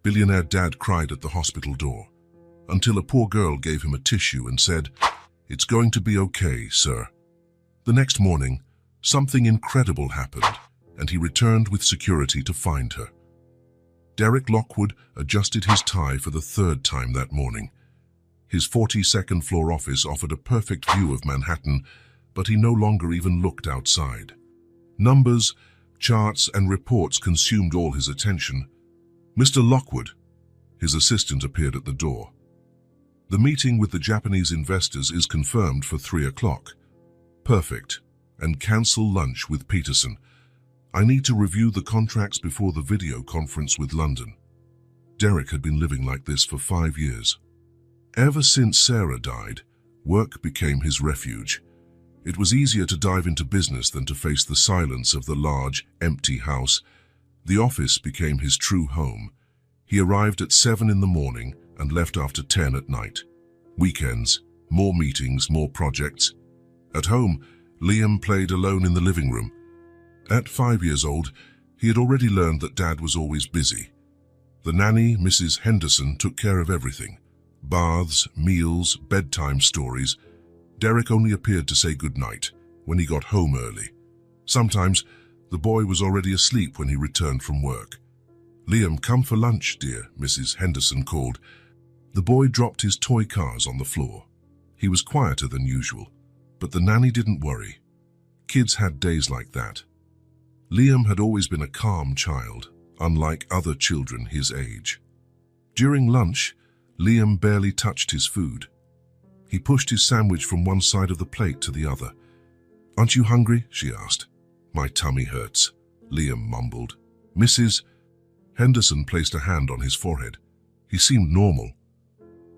Billionaire Dad cried at the hospital door, until a poor girl gave him a tissue and said, "It's going to be okay, sir." The next morning, something incredible happened, and he returned with security to find her. Derek Lockwood adjusted his tie for the third time that morning. His 42nd floor office offered a perfect view of Manhattan, but he no longer even looked outside. Numbers, charts, and reports consumed all his attention. "Mr. Lockwood," his assistant appeared at the door. "The meeting with the Japanese investors is confirmed for 3 o'clock. Perfect. And cancel lunch with Peterson. I need to review the contracts before the video conference with London." Derek had been living like this for 5 years. Ever since Sarah died, work became his refuge. It was easier to dive into business than to face the silence of the large, empty house. The office became his true home. He arrived at 7 in the morning and left after 10 at night. Weekends, more meetings, more projects. At home, Liam played alone in the living room. At 5 years old, he had already learned that Dad was always busy. The nanny, Mrs. Henderson, took care of everything. Baths, meals, bedtime stories. Derek only appeared to say goodnight when he got home early. Sometimes, the boy was already asleep when he returned from work. "Liam, come for lunch, dear," Mrs. Henderson called. The boy dropped his toy cars on the floor. He was quieter than usual, but the nanny didn't worry. Kids had days like that. Liam had always been a calm child, unlike other children his age. During lunch, Liam barely touched his food. He pushed his sandwich from one side of the plate to the other. "Aren't you hungry?" she asked. "My tummy hurts," Liam mumbled. Mrs. Henderson placed a hand on his forehead. He seemed normal.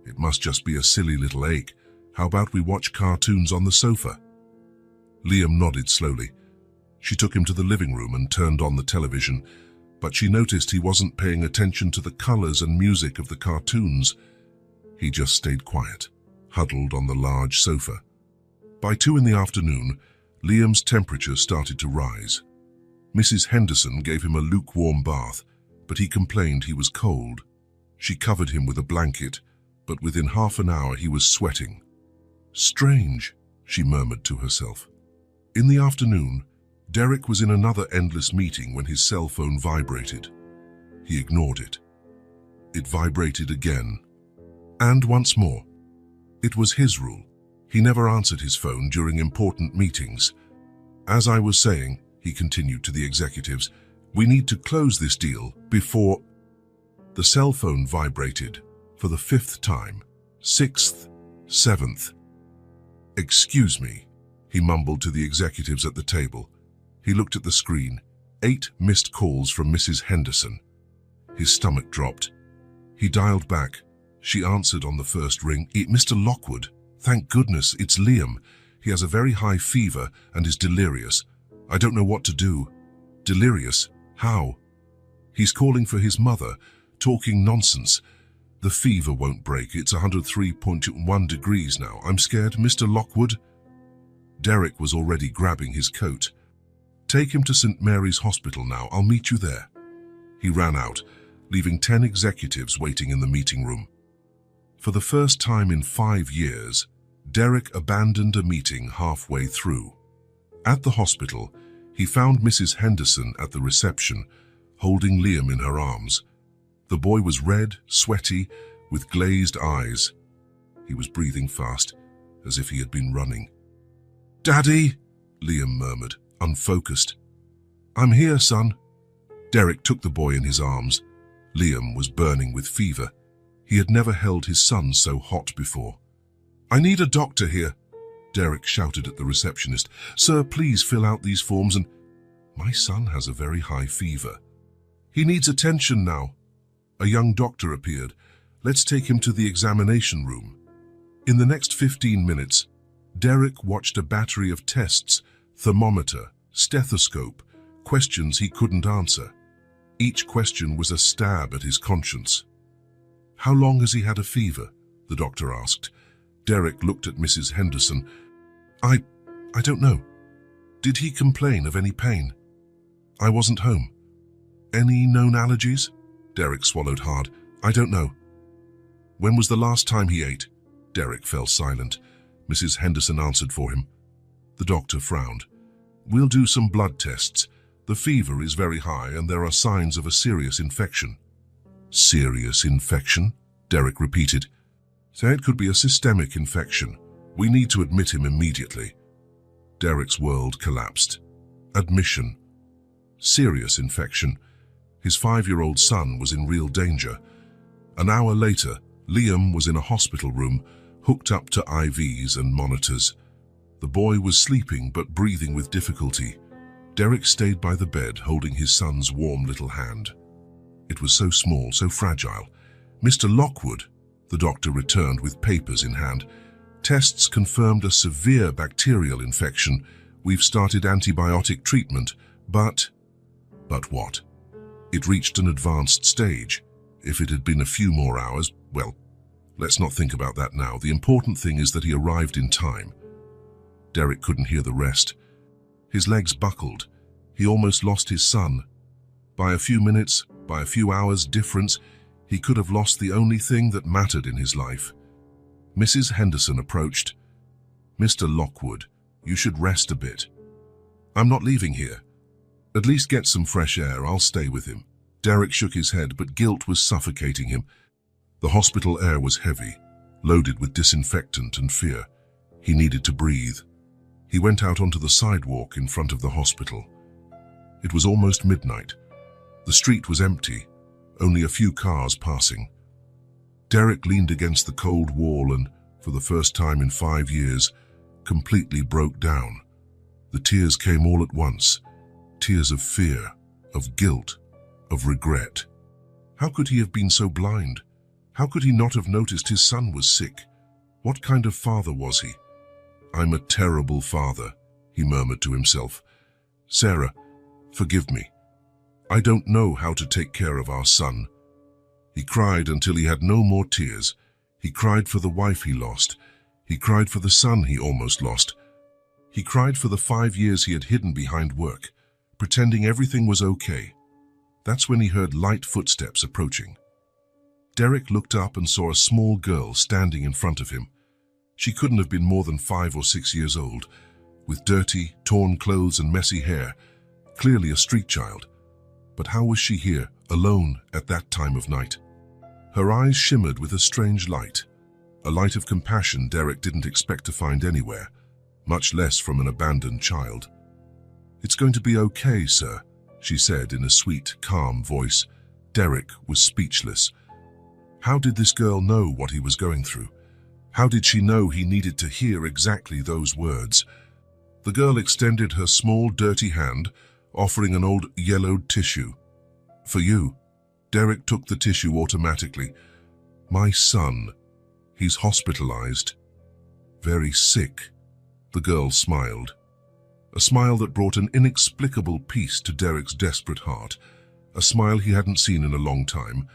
"It must just be a silly little ache. How about we watch cartoons on the sofa?" Liam nodded slowly. She took him to the living room and turned on the television, but she noticed he wasn't paying attention to the colors and music of the cartoons. He just stayed quiet, huddled on the large sofa. By 2 in the afternoon, Liam's temperature started to rise. Mrs. Henderson gave him a lukewarm bath, but he complained he was cold. She covered him with a blanket, but within half an hour he was sweating. "Strange," she murmured to herself. In the afternoon, Derek was in another endless meeting when his cell phone vibrated. He ignored it. It vibrated again, and once more. It was his rule. He never answered his phone during important meetings. "As I was saying," he continued to the executives, "we need to close this deal before—" The cell phone vibrated for the 5th time, 6th, 7th. "Excuse me," he mumbled to the executives at the table. He looked at the screen. 8 missed calls from Mrs. Henderson. His stomach dropped. He dialed back. She answered on the first ring. "Mr. Lockwood, thank goodness, it's Liam. He has a very high fever and is delirious. I don't know what to do." "Delirious? How?" "He's calling for his mother, talking nonsense. The fever won't break. It's 103.1 degrees now. I'm scared, Mr. Lockwood." Derek was already grabbing his coat. "Take him to St. Mary's Hospital now. I'll meet you there." He ran out, leaving 10 executives waiting in the meeting room. For the first time in 5 years, Derek abandoned a meeting halfway through. At the hospital, he found Mrs. Henderson at the reception, holding Liam in her arms. The boy was red, sweaty, with glazed eyes. He was breathing fast, as if he had been running. "Daddy," Liam murmured, unfocused. "I'm here, son." Derek took the boy in his arms. Liam was burning with fever. He had never held his son so hot before. "I need a doctor here," Derek shouted at the receptionist. "Sir, please fill out these forms and—" "My son has a very high fever. He needs attention now." A young doctor appeared. "Let's take him to the examination room." In the next 15 minutes, Derek watched a battery of tests, thermometer, stethoscope, questions he couldn't answer. Each question was a stab at his conscience. "How long has he had a fever?" the doctor asked. Derek looked at Mrs. Henderson. I don't know. Did he complain of any pain?" "I wasn't home." "Any known allergies?" Derek swallowed hard. I don't know. When was the last time he ate? Derek fell silent. Mrs. Henderson answered for him. The doctor frowned. We'll do some blood tests. The fever is very high and there are signs of a serious infection. Serious infection? Derek repeated. So it could be a systemic infection. We need to admit him immediately. Derek's world collapsed. Admission. Serious infection. His 5-year-old son was in real danger. An hour later, Liam was in a hospital room, hooked up to IVs and monitors. The boy was sleeping but breathing with difficulty. Derek stayed by the bed, holding his son's warm little hand. It was so small, so fragile. Mr. Lockwood, the doctor returned with papers in hand. Tests confirmed a severe bacterial infection. We've started antibiotic treatment, but what? It reached an advanced stage. If it had been a few more hours, well, let's not think about that now. The important thing is that he arrived in time. Derek couldn't hear the rest. His legs buckled. He almost lost his son. By a few minutes, by a few hours difference, he could have lost the only thing that mattered in his life. Mrs. Henderson approached. Mr. Lockwood, you should rest a bit. I'm not leaving here. At least get some fresh air. I'll stay with him. Derek shook his head, but guilt was suffocating him. The hospital air was heavy, loaded with disinfectant and fear. He needed to breathe. He went out onto the sidewalk in front of the hospital. It was almost midnight. The street was empty, only a few cars passing. Derek leaned against the cold wall and, for the first time in 5 years, completely broke down. The tears came all at once. Tears of fear, of guilt, of regret. How could he have been so blind? How could he not have noticed his son was sick? What kind of father was he? I'm a terrible father, he murmured to himself. Sarah, forgive me. I don't know how to take care of our son. He cried until he had no more tears. He cried for the wife he lost. He cried for the son he almost lost. He cried for the 5 years he had hidden behind work, pretending everything was okay. That's when he heard light footsteps approaching. Derek looked up and saw a small girl standing in front of him. She couldn't have been more than 5 or 6 years old, with dirty, torn clothes and messy hair, clearly a street child. But how was she here, alone, at that time of night? Her eyes shimmered with a strange light, a light of compassion Derek didn't expect to find anywhere, much less from an abandoned child. It's going to be okay, sir, she said in a sweet, calm voice. Derek was speechless. How did this girl know what he was going through? How did she know he needed to hear exactly those words? The girl extended her small, dirty hand, offering an old, yellowed tissue. For you. Derek took the tissue automatically. My son. He's hospitalized. Very sick. The girl smiled. A smile that brought an inexplicable peace to Derek's desperate heart. A smile he hadn't seen in a long time,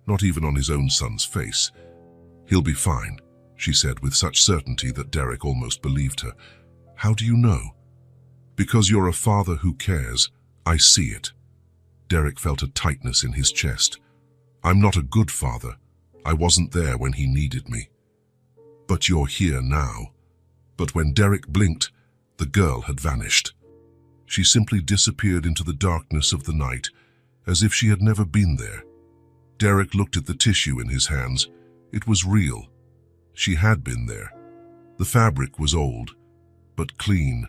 not even on his own son's face. He'll be fine, she said with such certainty that Derek almost believed her. How do you know? Because you're a father who cares. I see it. Derek felt a tightness in his chest. I'm not a good father. I wasn't there when he needed me. But you're here now. But when Derek blinked, the girl had vanished. She simply disappeared into the darkness of the night, as if she had never been there. Derek looked at the tissue in his hands. It was real. She had been there. The fabric was old, but clean.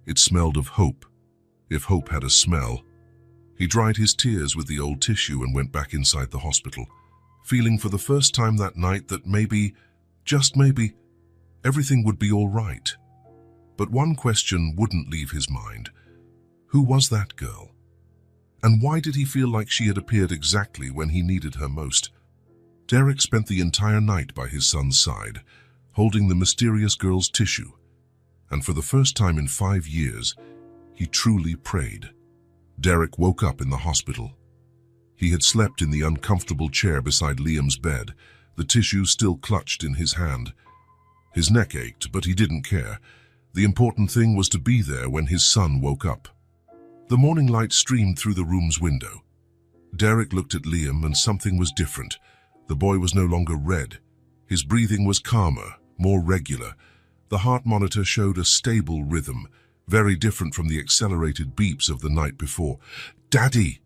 It smelled of hope, if hope had a smell. He dried his tears with the old tissue and went back inside the hospital, feeling for the first time that night that maybe, just maybe, everything would be all right. But one question wouldn't leave his mind. Who was that girl? And why did he feel like she had appeared exactly when he needed her most? Derek spent the entire night by his son's side, holding the mysterious girl's tissue. And for the first time in 5 years, he truly prayed. Derek woke up in the hospital. He had slept in the uncomfortable chair beside Liam's bed, the tissue still clutched in his hand. His neck ached, but he didn't care. The important thing was to be there when his son woke up. The morning light streamed through the room's window. Derek looked at Liam and something was different. The boy was no longer red. His breathing was calmer, more regular. The heart monitor showed a stable rhythm, very different from the accelerated beeps of the night before. "Daddy!"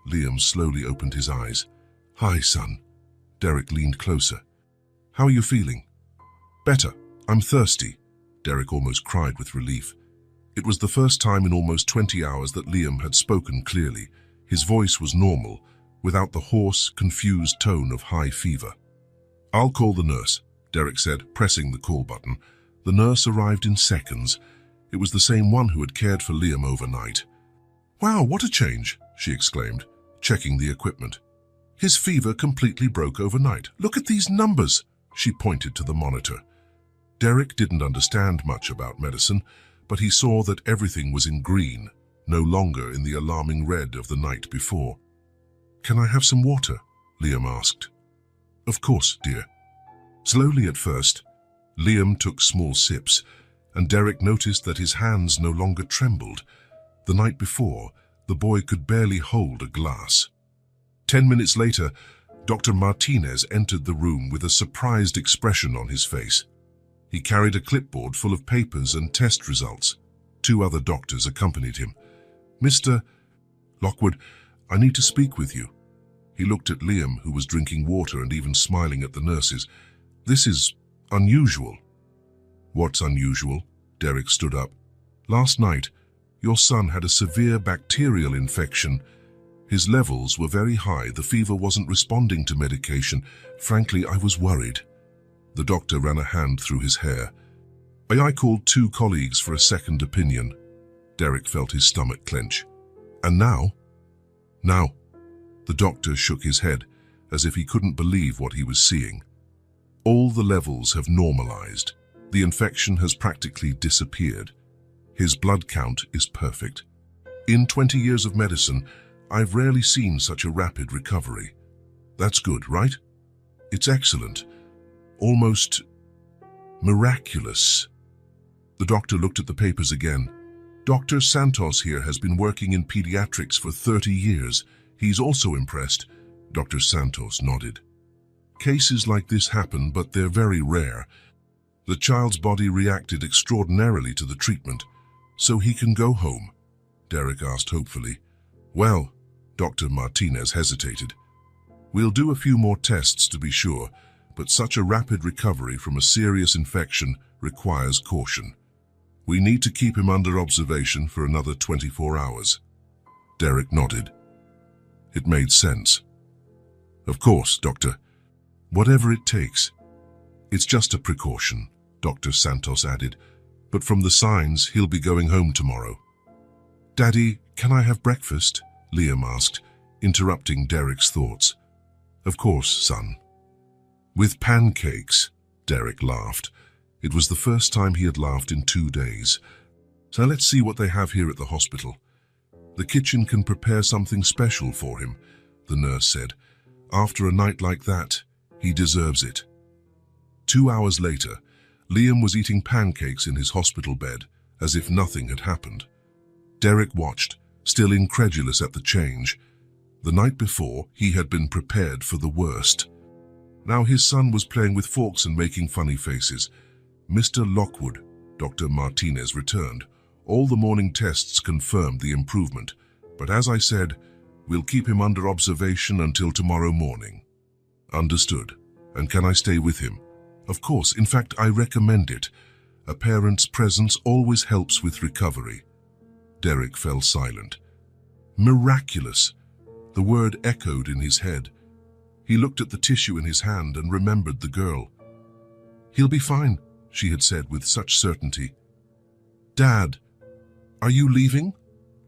Liam slowly opened his eyes. "Hi, son." Derek leaned closer. "How are you feeling?" "Better. I'm thirsty." Derek almost cried with relief. It was the first time in almost 20 hours that Liam had spoken clearly. His voice was normal, without the hoarse, confused tone of high fever. "I'll call the nurse," Derek said, pressing the call button. The nurse arrived in seconds. It was the same one who had cared for Liam overnight. "Wow, what a change," she exclaimed, checking the equipment. "His fever completely broke overnight. Look at these numbers," she pointed to the monitor. Derek didn't understand much about medicine, but he saw that everything was in green, no longer in the alarming red of the night before. "Can I have some water?" Liam asked. "Of course, dear." Slowly at first, Liam took small sips, and Derek noticed that his hands no longer trembled. The night before, the boy could barely hold a glass. 10 minutes later, Dr. Martinez entered the room with a surprised expression on his face. He carried a clipboard full of papers and test results. 2 other doctors accompanied him. "Mr. Lockwood, I need to speak with you." He looked at Liam, who was drinking water and even smiling at the nurses. "This is unusual." "What's unusual?" Derek stood up. "Last night, your son had a severe bacterial infection. His levels were very high. The fever wasn't responding to medication. Frankly, I was worried." The doctor ran a hand through his hair. "I called 2 colleagues for a second opinion." Derek felt his stomach clench. "And now?" "Now." The doctor shook his head, as if he couldn't believe what he was seeing. "All the levels have normalized. The infection has practically disappeared. His blood count is perfect. In 20 years of medicine, I've rarely seen such a rapid recovery." "That's good, right?" "It's excellent. Almost miraculous." The doctor looked at the papers again. "Dr. Santos here has been working in pediatrics for 30 years. He's also impressed." Dr. Santos nodded. "Cases like this happen, but they're very rare. The child's body reacted extraordinarily to the treatment, so he can go home." Derek asked hopefully. "Well," Dr. Martinez hesitated, "we'll do a few more tests to be sure, but such a rapid recovery from a serious infection requires caution. We need to keep him under observation for another 24 hours. Derek nodded. It made sense. "Of course, Doctor. Whatever it takes. It's just a precaution," Dr. Santos added, "but from the signs, he'll be going home tomorrow." "Daddy, can I have breakfast?" Liam asked, interrupting Derek's thoughts. "Of course, son." "With pancakes," Derek laughed. It was the first time he had laughed in 2 days. "So let's see what they have here at the hospital. The kitchen can prepare something special for him," the nurse said. "After a night like that, he deserves it." 2 hours later, Liam was eating pancakes in his hospital bed, as if nothing had happened. Derek watched, still incredulous at the change. The night before, he had been prepared for the worst. Now his son was playing with forks and making funny faces. "Mr. Lockwood," Dr. Martinez returned. "All the morning tests confirmed the improvement, but as I said, we'll keep him under observation until tomorrow morning." "Understood. And can I stay with him?" "Of course. In fact, I recommend it. A parent's presence always helps with recovery." Derek fell silent. Miraculous. The word echoed in his head. He looked at the tissue in his hand and remembered the girl. "He'll be fine," she had said with such certainty. "Dad, are you leaving?"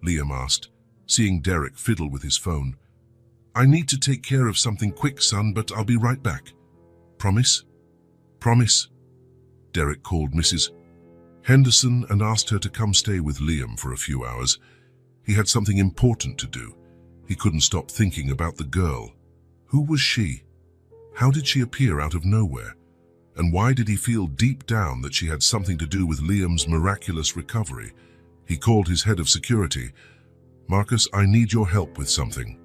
Liam asked, seeing Derek fiddle with his phone. "I need to take care of something quick, son, but I'll be right back." "Promise?" "Promise." Derek called Mrs. Henderson and asked her to come stay with Liam for a few hours. He had something important to do. He couldn't stop thinking about the girl. Who was she? How did she appear out of nowhere? And why did he feel deep down that she had something to do with Liam's miraculous recovery? He called his head of security. "Marcus, I need your help with something."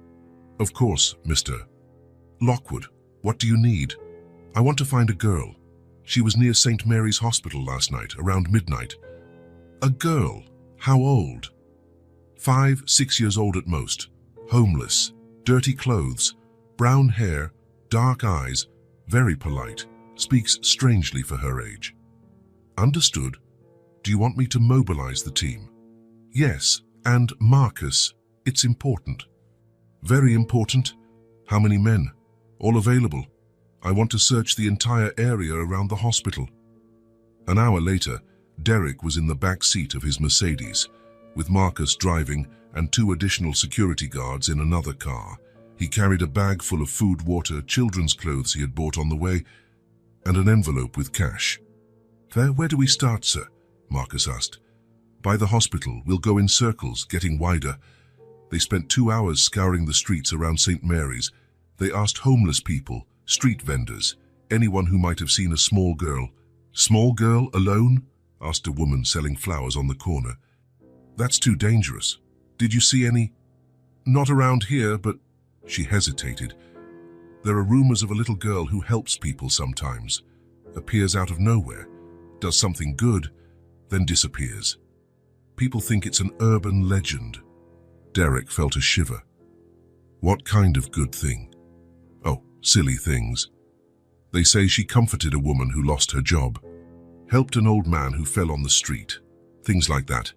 Of course, Mr. Lockwood. What do you need? I want to find a girl. She was near St. Mary's Hospital last night, around midnight. A girl? How old? 5, 6 years old at most. Homeless, dirty clothes, brown hair, dark eyes, very polite, speaks strangely for her age. Understood. Do you want me to mobilize the team? Yes, and Marcus, it's important. Very important. How many men? All available. I want to search the entire area around the hospital. An hour later, Derek was in the back seat of his Mercedes, with Marcus driving and 2 additional security guards in another car. He carried a bag full of food, water, children's clothes he had bought on the way, and an envelope with cash. Where do we start, sir? Marcus asked. By the hospital. We'll go in circles, getting wider. They spent 2 hours scouring the streets around St. Mary's. They asked homeless people, street vendors, anyone who might have seen a small girl. Small girl, alone? Asked a woman selling flowers on the corner. That's too dangerous. Did you see any? Not around here, but... She hesitated. There are rumors of a little girl who helps people sometimes, appears out of nowhere, does something good, then disappears. People think it's an urban legend. Derek felt a shiver. What kind of good thing? Oh, silly things. They say she comforted a woman who lost her job, helped an old man who fell on the street, things like that.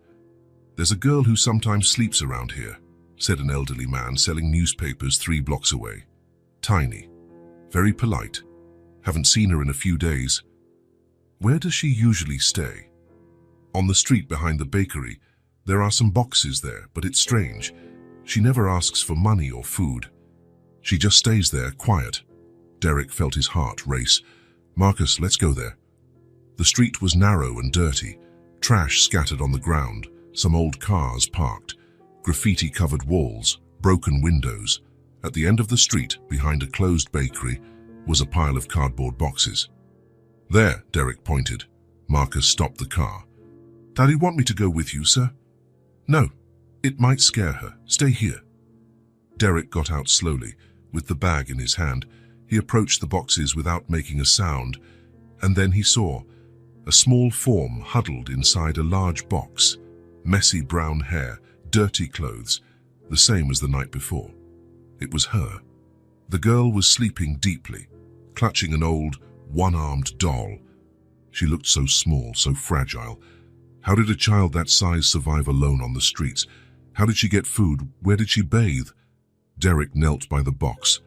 There's a girl who sometimes sleeps around here, said an elderly man selling newspapers 3 blocks away. Tiny, very polite. Haven't seen her in a few days. Where does she usually stay? On the street behind the bakery. There are some boxes there, but it's strange. She never asks for money or food. She just stays there, quiet. Derek felt his heart race. Marcus, let's go there. The street was narrow and dirty, trash scattered on the ground, some old cars parked, graffiti-covered walls, broken windows. At the end of the street, behind a closed bakery, was a pile of cardboard boxes. There, Derek pointed. Marcus stopped the car. Daddy want me to go with you, sir? No, it might scare her. Stay here. Derek got out slowly, with the bag in his hand. He approached the boxes without making a sound, and then he saw a small form huddled inside a large box, messy brown hair, dirty clothes, the same as the night before. It was her. The girl was sleeping deeply, clutching an old, one-armed doll. She looked so small, so fragile. How did a child that size survive alone on the streets? How did she get food? Where did she bathe? Derek knelt by the box.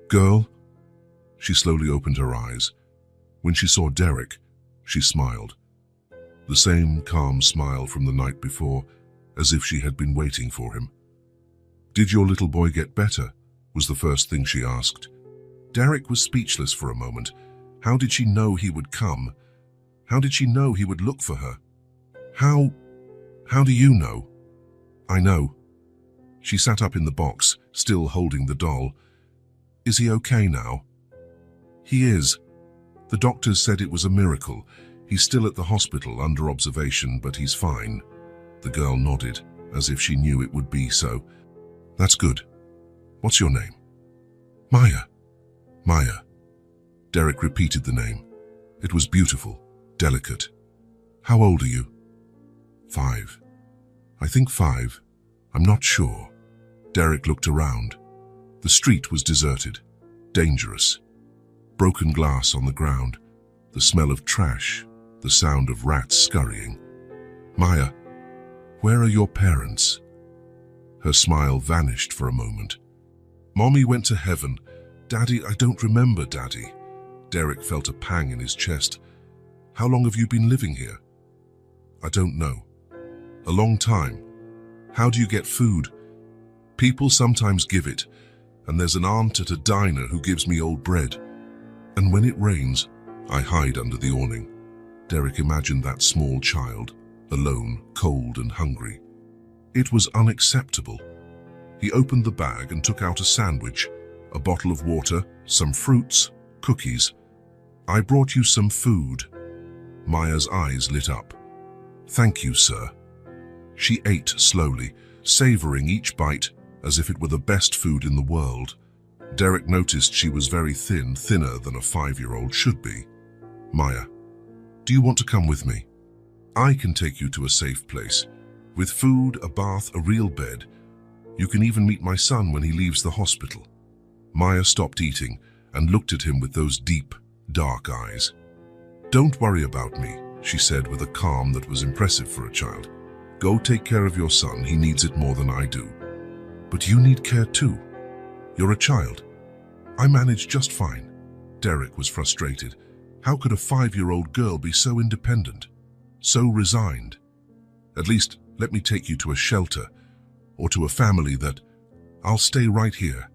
Girl? She slowly opened her eyes. When she saw Derek, she smiled. The same calm smile from the night before, as if she had been waiting for him. Did your little boy get better? Was the first thing she asked. Derek was speechless for a moment. How did she know he would come? How did she know he would look for her? How do you know? I know. She sat up in the box, still holding the doll. Is he okay now? He is. The doctors said it was a miracle. He's still at the hospital under observation, but he's fine. The girl nodded, as if she knew it would be so. That's good. What's your name? Maya. Maya. Derek repeated the name. It was beautiful, delicate. How old are you? 5. I think 5. I'm not sure. Derek looked around. The street was deserted, dangerous. Broken glass on the ground, the smell of trash, the sound of rats scurrying. Maya, where are your parents? Her smile vanished for a moment. Mommy went to heaven. Daddy, I don't remember Daddy. Derek felt a pang in his chest. How long have you been living here? I don't know. A long time. How do you get food? People sometimes give it, and there's an aunt at a diner who gives me old bread. And when it rains, I hide under the awning. Derek imagined that small child, alone, cold and hungry. It was unacceptable. He opened the bag and took out a sandwich, a bottle of water, some fruits, cookies. I brought you some food. Maya's eyes lit up. Thank you, sir. She ate slowly, savoring each bite, as if it were the best food in the world. Derek noticed she was very thin, thinner than a 5-year-old should be. "Maya, do you want to come with me? I can take you to a safe place, with food, a bath, a real bed. You can even meet my son when he leaves the hospital." Maya stopped eating and looked at him with those deep, dark eyes. "Don't worry about me," she said with a calm that was impressive for a child. "Go take care of your son, he needs it more than I do. But you need care too. You're a child. I manage just fine." Derek was frustrated. How could a 5-year-old girl be so independent, so resigned? "At least let me take you to a shelter, or to a family that... I'll stay right here."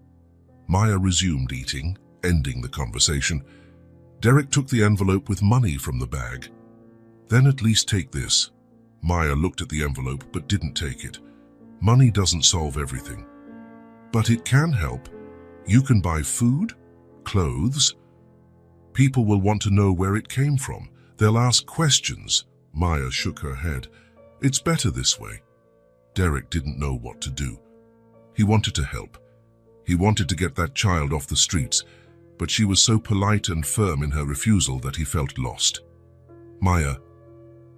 Maya resumed eating, ending the conversation. Derek took the envelope with money from the bag. "Then at least take this." Maya looked at the envelope but didn't take it. "Money doesn't solve everything. But it can help. You can buy food, clothes. People will want to know where it came from. They'll ask questions." Maya shook her head. "It's better this way." Derek didn't know what to do. He wanted to help. He wanted to get that child off the streets, but she was so polite and firm in her refusal that he felt lost. "Maya,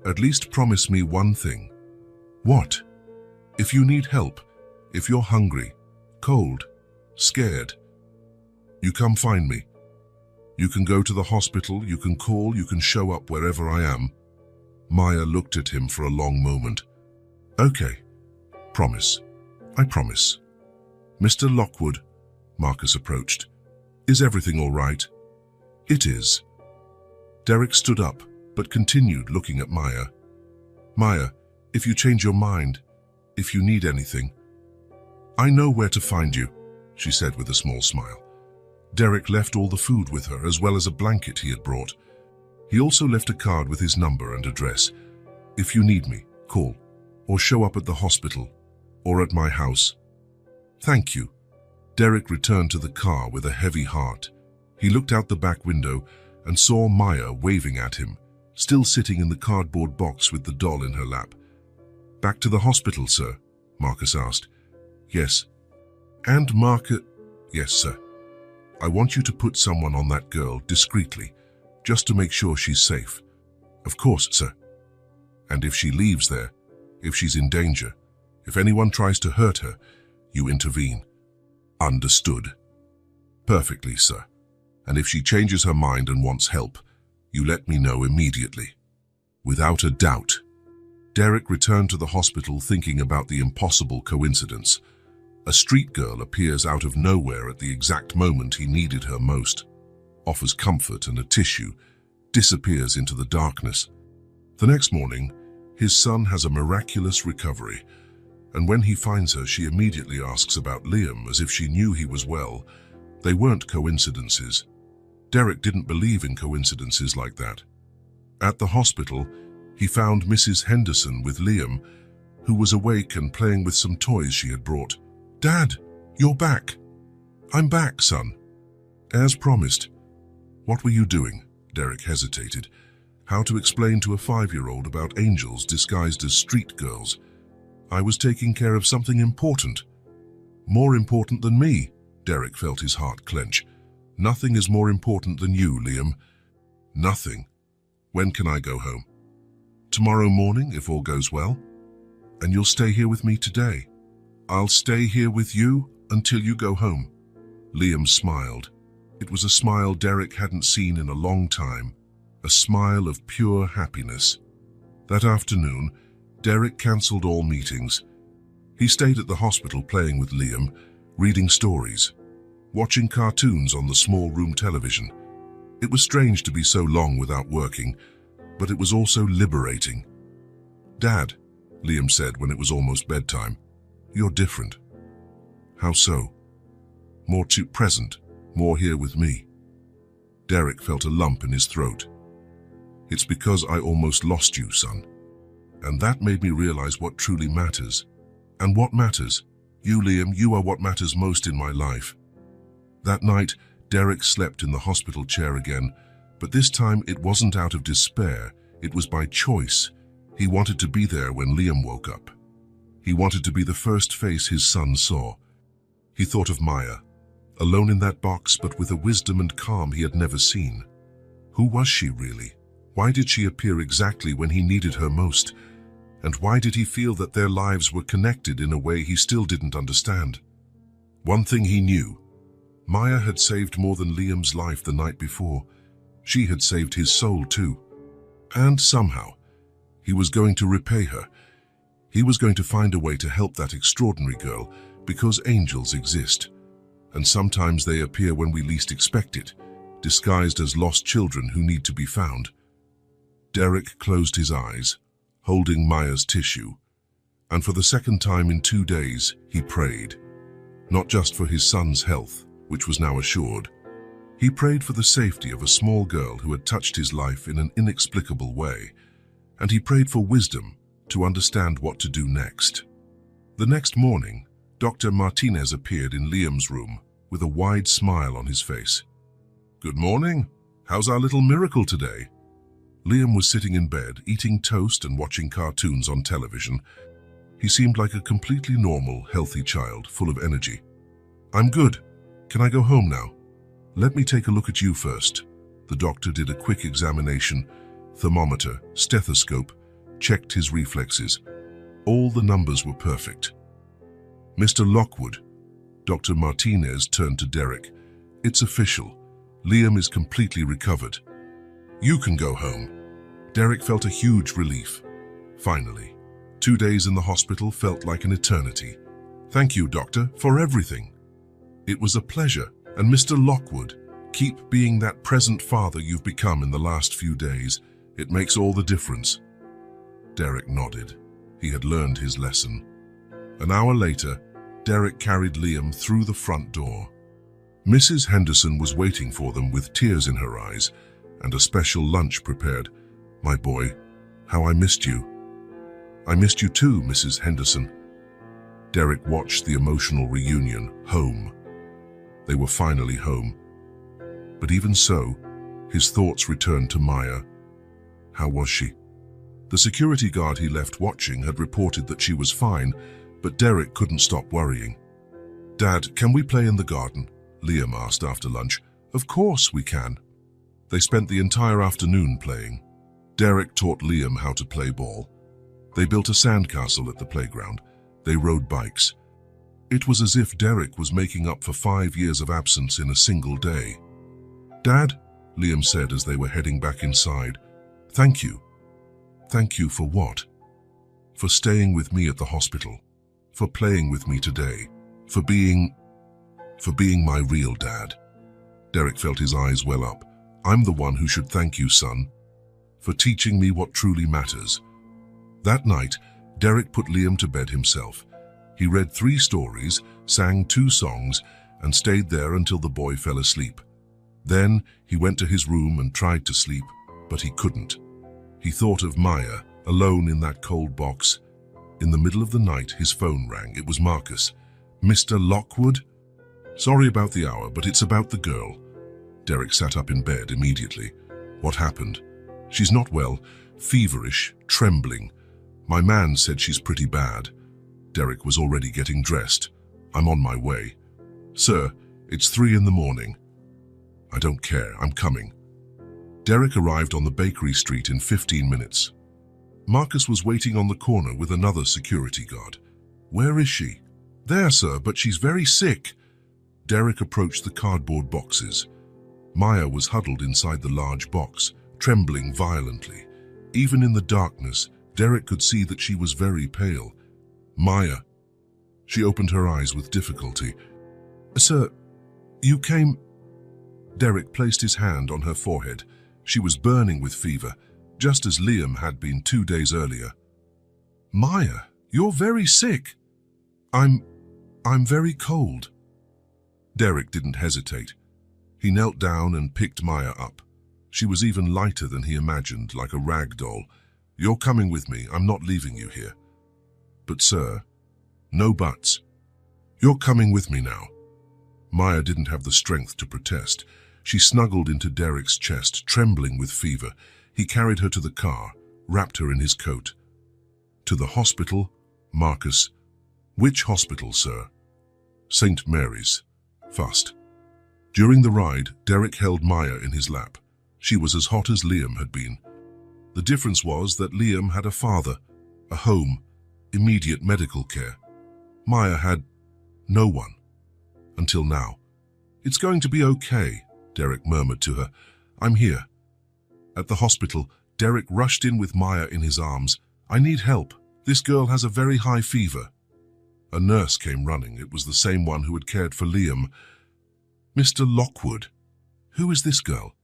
at least promise me one thing." "What?" "If you need help, if you're hungry, cold, scared, you come find me. You can go to the hospital, you can call, you can show up wherever I am." Maya looked at him for a long moment. "Okay, promise. I promise." "Mr. Lockwood," Marcus approached. "Is everything all right?" "It is." Derek stood up, but continued looking at Maya. "Maya, if you change your mind, if you need anything, I know where to find you," she said with a small smile. Derek left all the food with her, as well as a blanket he had brought. He also left a card with his number and address. "If you need me, call, or show up at the hospital, or at my house." "Thank you." Derek returned to the car with a heavy heart. He looked out the back window and saw Maya waving at him, still sitting in the cardboard box with the doll in her lap. "Back to the hospital, sir?" Marcus asked. "Yes." "And Marcus—" "Yes, sir. I want you to put someone on that girl discreetly, just to make sure she's safe." "Of course, sir." "And if she leaves there, if she's in danger, if anyone tries to hurt her, you intervene." "Understood." "Perfectly, sir. And if she changes her mind and wants help, you let me know immediately." "Without a doubt." Derek returned to the hospital thinking about the impossible coincidence. A street girl appears out of nowhere at the exact moment he needed her most, offers comfort and a tissue, disappears into the darkness. The next morning, his son has a miraculous recovery, and when he finds her, she immediately asks about Liam as if she knew he was well. They weren't coincidences. Derek didn't believe in coincidences like that. At the hospital, he found Mrs. Henderson with Liam, who was awake and playing with some toys she had brought. "Dad, you're back." "I'm back, son." "As promised." "What were you doing?" Derek hesitated. How to explain to a 5-year-old about angels disguised as street girls? "I was taking care of something important." "More important than me?" Derek felt his heart clench. "Nothing is more important than you, Liam." "Nothing. When can I go home?" "Tomorrow morning, if all goes well." "And you'll stay here with me today?" "I'll stay here with you until you go home." Liam smiled. It was a smile Derek hadn't seen in a long time, a smile of pure happiness. That afternoon, Derek cancelled all meetings. He stayed at the hospital playing with Liam, reading stories, watching cartoons on the small room television. It was strange to be so long without working, but it was also liberating. "Dad," Liam said when it was almost bedtime, "you're different." "How so?" "More too present, more here with me." Derek felt a lump in his throat. "It's because I almost lost you, son. And that made me realize what truly matters." "And what matters?" "You, Liam, you are what matters most in my life." That night, Derek slept in the hospital chair again, but this time it wasn't out of despair, it was by choice. He wanted to be there when Liam woke up. He wanted to be the first face his son saw. He thought of Maya, alone in that box but with a wisdom and calm he had never seen. Who was she really? Why did she appear exactly when he needed her most? And why did he feel that their lives were connected in a way he still didn't understand? One thing he knew: Maya had saved more than Liam's life the night before. She had saved his soul too. And somehow, he was going to repay her. He was going to find a way to help that extraordinary girl, because angels exist. And sometimes they appear when we least expect it, disguised as lost children who need to be found. Derek closed his eyes, holding Maya's tissue, and for the second time in 2 days, he prayed. Not just for his son's health, which was now assured. He prayed for the safety of a small girl who had touched his life in an inexplicable way, and he prayed for wisdom to understand what to do next. The next morning, Dr. Martinez appeared in Liam's room with a wide smile on his face. "Good morning. How's our little miracle today?" Liam was sitting in bed, eating toast and watching cartoons on television. He seemed like a completely normal, healthy child, full of energy. "I'm good. Can I go home now?" "Let me take a look at you first." The doctor did a quick examination, thermometer, stethoscope, checked his reflexes. All the numbers were perfect. "Mr. Lockwood," Dr. Martinez turned to Derek. "It's official. Liam is completely recovered. You can go home." Derek felt a huge relief. Finally, 2 days in the hospital felt like an eternity. "Thank you, doctor, for everything." "It was a pleasure, and Mr. Lockwood, keep being that present father you've become in the last few days. It makes all the difference." Derek nodded. He had learned his lesson. An hour later, Derek carried Liam through the front door. Mrs. Henderson was waiting for them with tears in her eyes and a special lunch prepared. "My boy, how I missed you." "I missed you too, Mrs. Henderson." Derek watched the emotional reunion, home. They were finally home. But even so, his thoughts returned to Maya. How was she? The security guard he left watching had reported that she was fine, but Derek couldn't stop worrying. "Dad, can we play in the garden?" Liam asked after lunch. "Of course we can." They spent the entire afternoon playing. Derek taught Liam how to play ball. They built a sandcastle at the playground. They rode bikes. It was as if Derek was making up for 5 years of absence in a single day. "Dad," Liam said as they were heading back inside, "thank you." "Thank you for what?" "For staying with me at the hospital. For playing with me today. For being my real dad." Derek felt his eyes well up. "I'm the one who should thank you, son. For teaching me what truly matters." That night, Derek put Liam to bed himself. He read 3 stories, sang 2 songs, and stayed there until the boy fell asleep. Then he went to his room and tried to sleep, but he couldn't. He thought of Maya, alone in that cold box. In the middle of the night, his phone rang. It was Marcus. "Mr. Lockwood?" "Sorry about the hour, but it's about the girl." Derek sat up in bed immediately. "What happened?" "She's not well, feverish, trembling. My man said she's pretty bad." Derek was already getting dressed. "I'm on my way." "Sir, it's 3 in the morning." "I don't care, I'm coming." Derek arrived on the bakery street in 15 minutes. Marcus was waiting on the corner with another security guard. "Where is she?" "There, sir, but she's very sick." Derek approached the cardboard boxes. Maya was huddled inside the large box, trembling violently. Even in the darkness, Derek could see that she was very pale. "Maya." She opened her eyes with difficulty. "Sir, you came..." Derek placed his hand on her forehead. She was burning with fever, just as Liam had been 2 days earlier. "Maya, you're very sick." I'm very cold." Derek didn't hesitate. He knelt down and picked Maya up. She was even lighter than he imagined, like a rag doll. "You're coming with me. I'm not leaving you here." "But sir..." "No buts. You're coming with me now." Maya didn't have the strength to protest. She snuggled into Derek's chest, trembling with fever. He carried her to the car, wrapped her in his coat. "To the hospital, Marcus." "Which hospital, sir?" St. Mary's. Fast. During the ride, Derek held Maya in his lap. She was as hot as Liam had been. The difference was that Liam had a father, a home, immediate medical care. Maya had no one. Until now. "It's going to be okay," Derek murmured to her. "I'm here." At the hospital, Derek rushed in with Maya in his arms. "I need help. This girl has a very high fever." A nurse came running. It was the same one who had cared for Liam. "Mr. Lockwood." "Who is this girl?"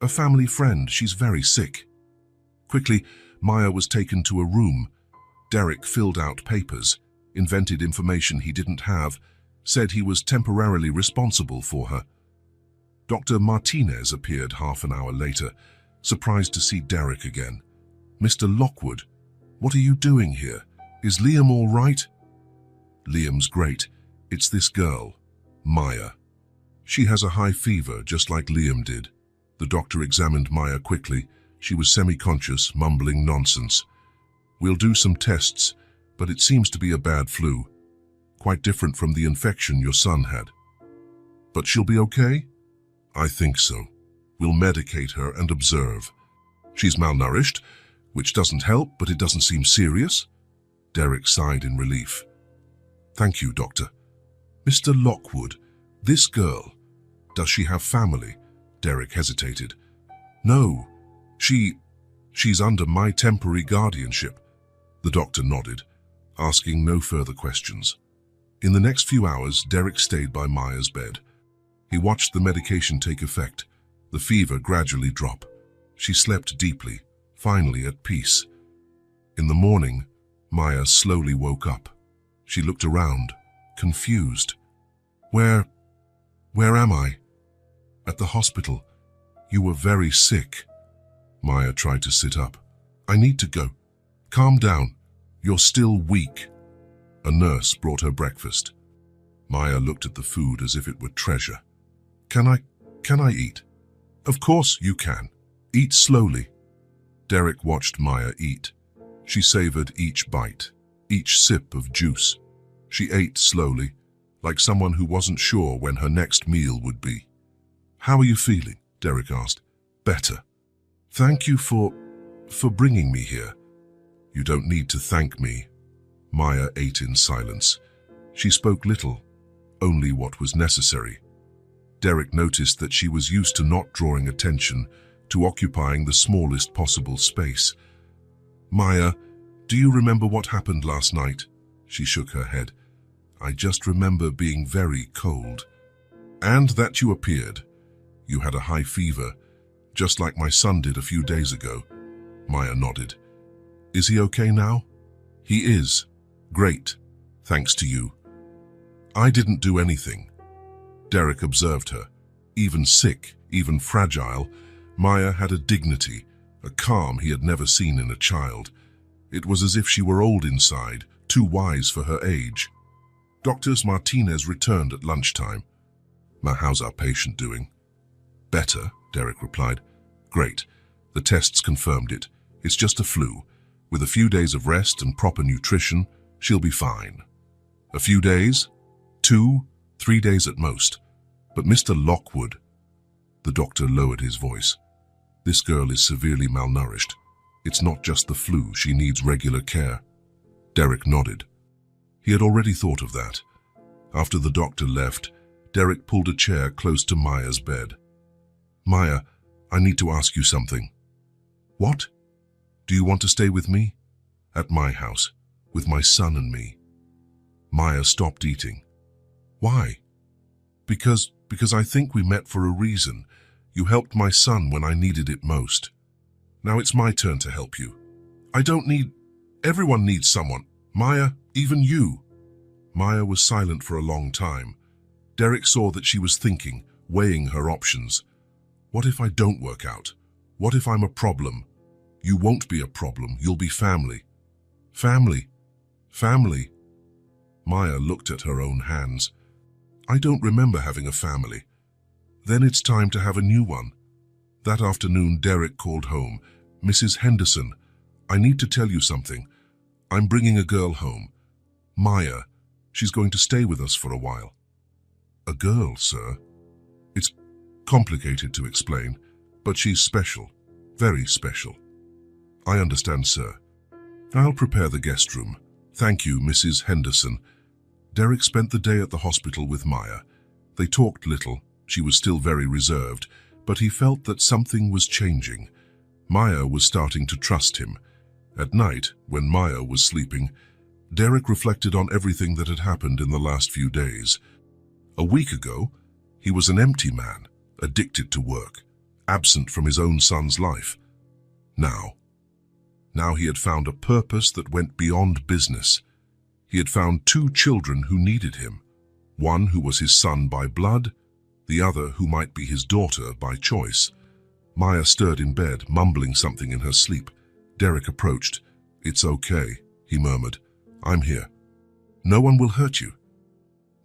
A family friend. She's very sick." Quickly, Maya was taken to a room. Derek filled out papers, invented information he didn't have, said he was temporarily responsible for her. Dr. Martinez appeared half an hour later, surprised to see Derek again. "Mr. Lockwood, what are you doing here? Is Liam all right?" "Liam's great. It's this girl, Maya. She has a high fever, just like Liam did." The doctor examined Maya quickly. She was semi-conscious, mumbling nonsense. "We'll do some tests, but it seems to be a bad flu. Quite different from the infection your son had." "But she'll be okay?" "I think so. We'll medicate her and observe. She's malnourished, which doesn't help, but it doesn't seem serious." Derek sighed in relief. "Thank you, doctor." "Mr. Lockwood, this girl, does she have family?" Derek hesitated. "No, she's under my temporary guardianship." The doctor nodded, asking no further questions. In the next few hours, Derek stayed by Maya's bed. He watched the medication take effect, the fever gradually drop. She slept deeply, finally at peace. In the morning, Maya slowly woke up. She looked around, confused. Where am I?" "At the hospital. You were very sick." Maya tried to sit up. "I need to go." "Calm down. You're still weak." A nurse brought her breakfast. Maya looked at the food as if it were treasure. Can I eat?" "Of course you can. Eat slowly." Derek watched Maya eat. She savored each bite, each sip of juice. She ate slowly, like someone who wasn't sure when her next meal would be. "How are you feeling?" Derek asked. "Better. Thank you for bringing me here." "You don't need to thank me." Maya ate in silence. She spoke little, only what was necessary. Derek noticed that she was used to not drawing attention, to occupying the smallest possible space. "Maya, do you remember what happened last night?" She shook her head. "I just remember being very cold." "And that you appeared. You had a high fever, just like my son did a few days ago." Maya nodded. "Is he okay now?" "He is. Great. Thanks to you." "I didn't do anything." Derek observed her. Even sick, even fragile, Maya had a dignity, a calm he had never seen in a child. It was as if she were old inside, too wise for her age. Dr. Martinez returned at lunchtime. "How's our patient doing?" "Better," Derek replied. "Great. The tests confirmed it. It's just a flu. With a few days of rest and proper nutrition, she'll be fine." "A few days? 2, 3 days at most." "But Mr. Lockwood," the doctor lowered his voice, "this girl is severely malnourished. It's not just the flu, she needs regular care." Derek nodded. He had already thought of that. After the doctor left, Derek pulled a chair close to Maya's bed. "Maya, I need to ask you something." "What?" "Do you want to stay with me?" "At my house, with my son and me." Maya stopped eating. "Why?" Because I think we met for a reason. You helped my son when I needed it most. Now it's my turn to help you." "I don't need... Everyone needs someone. Maya, even you." Maya was silent for a long time. Derek saw that she was thinking, weighing her options. "What if I don't work out? What if I'm a problem?" "You won't be a problem. You'll be family." "Family? Family?" Maya looked at her own hands. "I don't remember having a family." "Then it's time to have a new one." That afternoon, Derek called home. "Mrs. Henderson, I need to tell you something. I'm bringing a girl home. Maya, She's going to stay with us for a while. A girl, sir? It's complicated to explain, but she's special, very special. I understand, sir. I'll prepare the guest room. Thank you, Mrs. Henderson. Derek spent the day at the hospital with Maya. They talked little. She was still very reserved, but he felt that something was changing. Maya was starting to trust him. At night, when Maya was sleeping, Derek reflected on everything that had happened in the last few days. A week ago, he was an empty man, addicted to work, absent from his own son's life. Now he had found a purpose that went beyond business. He had found two children who needed him, one who was his son by blood, the other who might be his daughter by choice. Maya stirred in bed, mumbling something in her sleep. Derek approached. "It's okay," he murmured. "I'm here. No one will hurt you."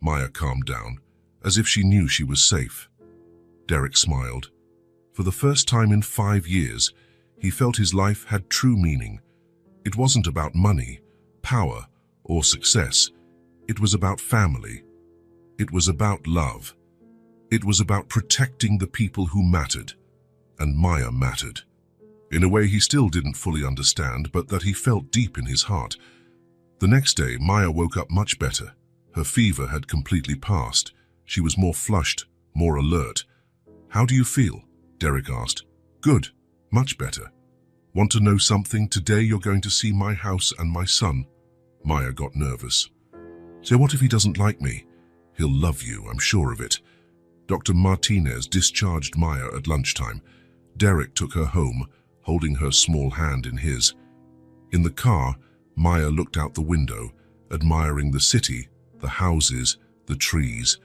Maya calmed down, as if she knew she was safe. Derek smiled. For the first time in 5 years, he felt his life had true meaning. It wasn't about money, power, or success. It was about family. It was about love. It was about protecting the people who mattered. And Maya mattered. In a way he still didn't fully understand, but that he felt deep in his heart. The next day, Maya woke up much better. Her fever had completely passed. She was more flushed, more alert. "How do you feel?" Derek asked. "Good, much better. Want to know something? Today you're going to see my house and my son." Maya got nervous. "So what if he doesn't like me?" "He'll love you, I'm sure of it." Dr. Martinez discharged Maya at lunchtime. Derek took her home, holding her small hand in his. In the car, Maya looked out the window, admiring the city, the houses, the trees.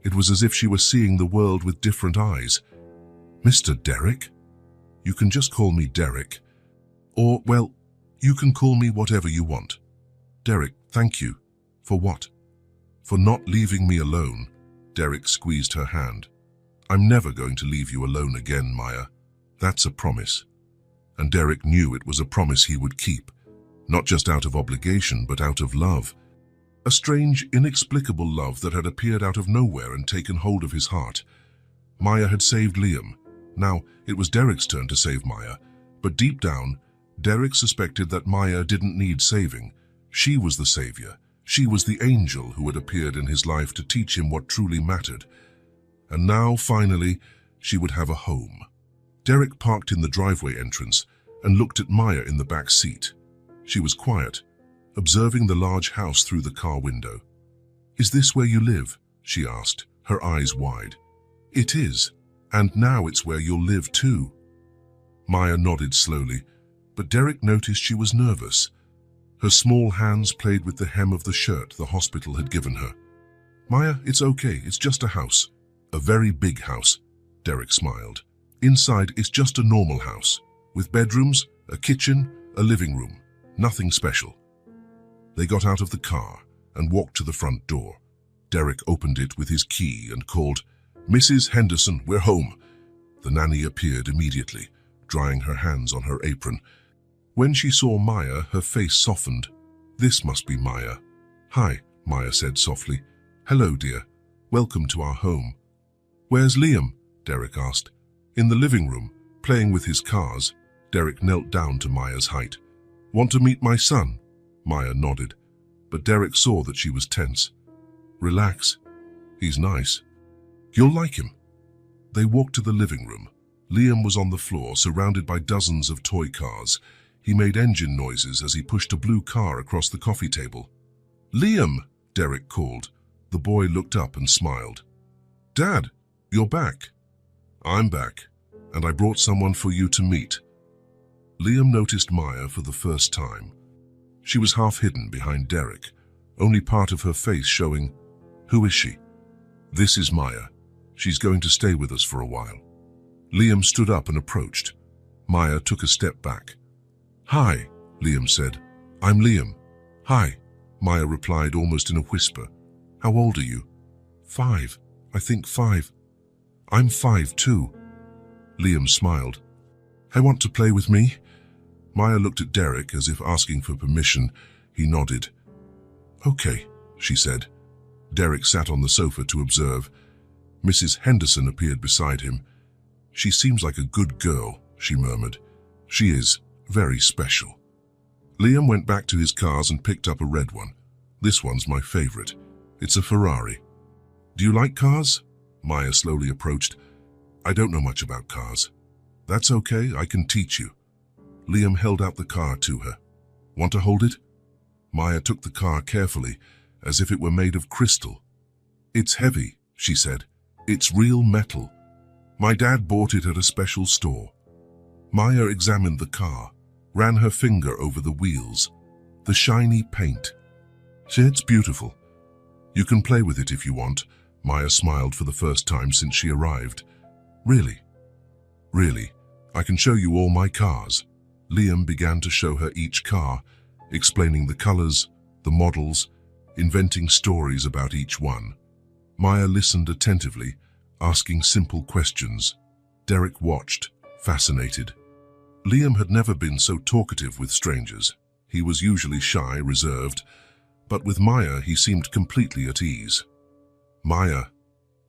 It was as if she was seeing the world with different eyes. "Mr. Derek?" "You can just call me Derek. Or, well, you can call me whatever you want." "Derek, thank you." "For what?" "For not leaving me alone." Derek squeezed her hand. "I'm never going to leave you alone again, Maya. That's a promise." And Derek knew it was a promise he would keep, not just out of obligation, but out of love. A strange, inexplicable love that had appeared out of nowhere and taken hold of his heart. Maya had saved Liam. Now, it was Derek's turn to save Maya. But deep down, Derek suspected that Maya didn't need saving. She was the savior. She was the angel who had appeared in his life to teach him what truly mattered. And now, finally, she would have a home. Derek parked in the driveway entrance and looked at Maya in the back seat. She was quiet, observing the large house through the car window. "Is this where you live?" she asked, her eyes wide. "It is, and now it's where you'll live too." Maya nodded slowly, but Derek noticed she was nervous. Her small hands played with the hem of the shirt the hospital had given her. "Maya, it's okay, it's just a house. A very big house." Derek smiled. "Inside, it's just a normal house, with bedrooms, a kitchen, a living room. Nothing special." They got out of the car and walked to the front door. Derek opened it with his key and called, "Mrs. Henderson, we're home." The nanny appeared immediately, drying her hands on her apron. When she saw Maya, her face softened. This must be Maya. "Hi," Maya said softly. "Hello, dear. Welcome to our home." "Where's Liam?" Derek asked. "In the living room, playing with his cars." Derek knelt down to Maya's height. "Want to meet my son?" Maya nodded, but Derek saw that she was tense. "Relax. He's nice. You'll like him." They walked to the living room. Liam was on the floor, surrounded by dozens of toy cars. He made engine noises as he pushed a blue car across the coffee table. "Liam!" Derek called. The boy looked up and smiled. "Dad, you're back." "I'm back, and I brought someone for you to meet." Liam noticed Maya for the first time. She was half hidden behind Derek, only part of her face showing. "Who is she?" "This is Maya. She's going to stay with us for a while." Liam stood up and approached. Maya took a step back. "Hi," Liam said. "I'm Liam." "Hi," Maya replied almost in a whisper. "How old are you?" "5. I think 5. "I'm 5 too." Liam smiled. "I want to play with me." Maya looked at Derek as if asking for permission. He nodded. "Okay," she said. Derek sat on the sofa to observe. Mrs. Henderson appeared beside him. "She seems like a good girl," she murmured. "She is very special." Liam went back to his cars and picked up a red one. "This one's my favorite. It's a Ferrari." "Do you like cars?" Maya slowly approached. "I don't know much about cars." "That's okay, I can teach you." Liam held out the car to her. "Want to hold it?" Maya took the car carefully, as if it were made of crystal. "It's heavy," she said. "It's real metal. My dad bought it at a special store." Maya examined the car, ran her finger over the wheels, the shiny paint. "It's beautiful. You can play with it if you want." Maya smiled for the first time since she arrived. "Really? Really, I can show you all my cars." Liam began to show her each car, explaining the colors, the models, inventing stories about each one. Maya listened attentively, asking simple questions. Derek watched, fascinated. Liam had never been so talkative with strangers. He was usually shy, reserved, but with Maya he seemed completely at ease. "Maya,"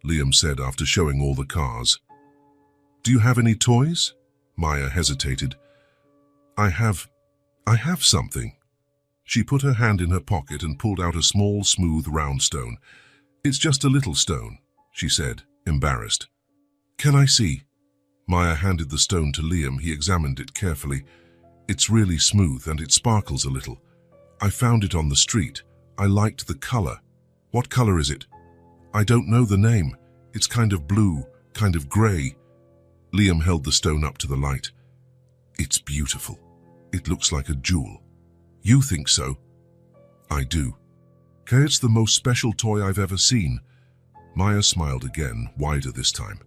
Liam said after showing all the cars. "Do you have any toys?" Maya hesitated. I have something." She put her hand in her pocket and pulled out a small, smooth, round stone. "It's just a little stone," she said, embarrassed. "Can I see?" Maya handed the stone to Liam. He examined it carefully. "It's really smooth and it sparkles a little. I found it on the street. I liked the color." "What color is it?" "I don't know the name. It's kind of blue, kind of gray." Liam held the stone up to the light. "It's beautiful. It looks like a jewel." "You think so?" "I do. Okay, it's the most special toy I've ever seen." Maya smiled again, wider this time.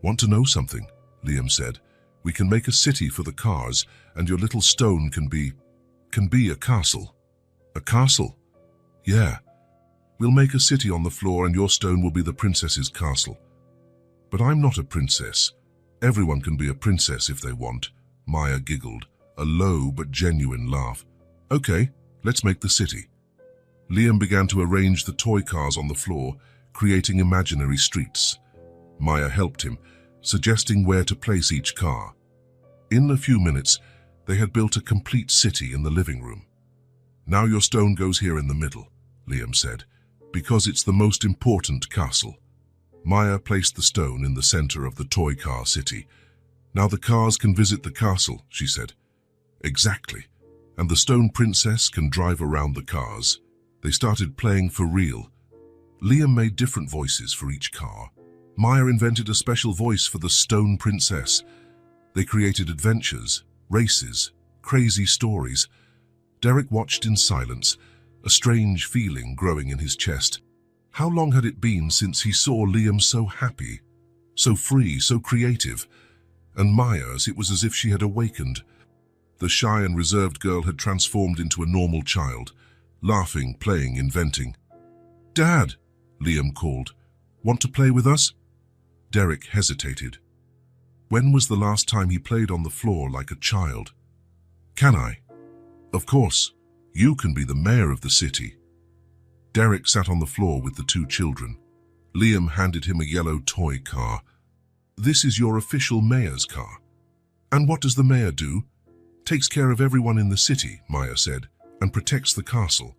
"Want to know something?" Liam said. "We can make a city for the cars, and your little stone can be a castle." "A castle?" "Yeah. We'll make a city on the floor and your stone will be the princess's castle." "But I'm not a princess. Everyone can be a princess if they want." Maya giggled, a low but genuine laugh. "Okay, let's make the city." Liam began to arrange the toy cars on the floor, creating imaginary streets. Maya helped him, suggesting where to place each car. In a few minutes, they had built a complete city in the living room. "Now your stone goes here in the middle," Liam said, "because it's the most important castle." Maya placed the stone in the center of the toy car city. "Now the cars can visit the castle," she said. "Exactly. And the stone princess can drive around the cars." They started playing for real. Liam made different voices for each car. Maya invented a special voice for the stone princess. They created adventures, races, crazy stories. Derek watched in silence, a strange feeling growing in his chest. How long had it been since he saw Liam so happy, so free, so creative? And Maya's, it was as if she had awakened. The shy and reserved girl had transformed into a normal child, laughing, playing, inventing. "Dad," Liam called. "Want to play with us?" Derek hesitated. When was the last time he played on the floor like a child? "Can I?" "Of course. You can be the mayor of the city." Derek sat on the floor with the two children. Liam handed him a yellow toy car. "This is your official mayor's car." "And what does the mayor do?" "Takes care of everyone in the city," Maya said, "and protects the castle."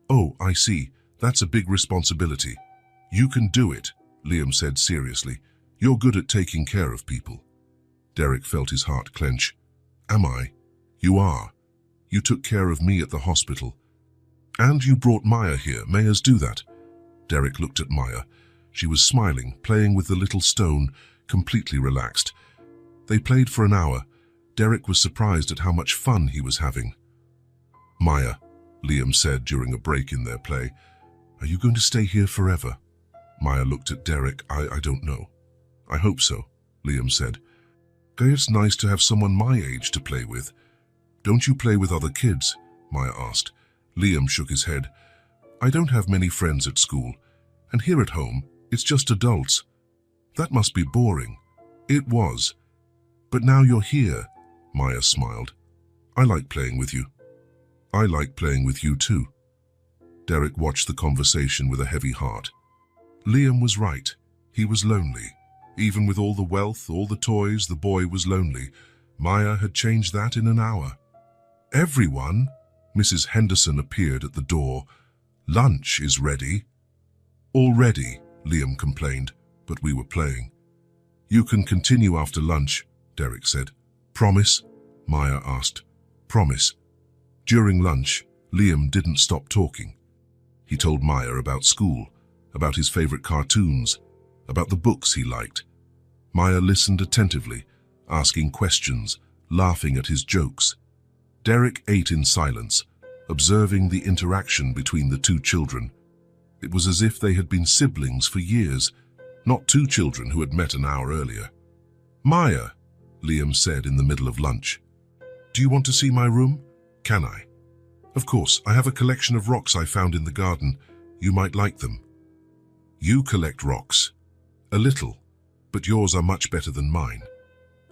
"Oh, I see. That's a big responsibility." "You can do it," Liam said seriously. "You're good at taking care of people." Derek felt his heart clench. "Am I?" "You are. You took care of me at the hospital. And you brought Maya here. Mayors do that." Derek looked at Maya. She was smiling, playing with the little stone, completely relaxed. They played for an hour. Derek was surprised at how much fun he was having. "Maya," Liam said during a break in their play, "are you going to stay here forever?" Maya looked at Derek. I don't know. "I hope so," Liam said. "It's nice to have someone my age to play with." "Don't you play with other kids?" Maya asked. Liam shook his head. "I don't have many friends at school, and here at home, it's just adults." "That must be boring." "It was. But now you're here," Maya smiled. "I like playing with you." "I like playing with you too." Derek watched the conversation with a heavy heart. Liam was right. He was lonely. Even with all the wealth, all the toys, the boy was lonely. Maya had changed that in an hour. "Everyone," Mrs. Henderson appeared at the door. "Lunch is ready." "Already," Liam complained, "but we were playing." "You can continue after lunch," Derek said. "Promise?" Maya asked. "Promise." During lunch, Liam didn't stop talking. He told Maya about school, about his favorite cartoons, about the books he liked. Maya listened attentively, asking questions, laughing at his jokes. Derek ate in silence, observing the interaction between the two children. It was as if they had been siblings for years, not two children who had met an hour earlier. "Maya," Liam said in the middle of lunch, "do you want to see my room? Can I?" "Of course, I have a collection of rocks I found in the garden. You might like them." "You collect rocks?" "A little, but yours are much better than mine."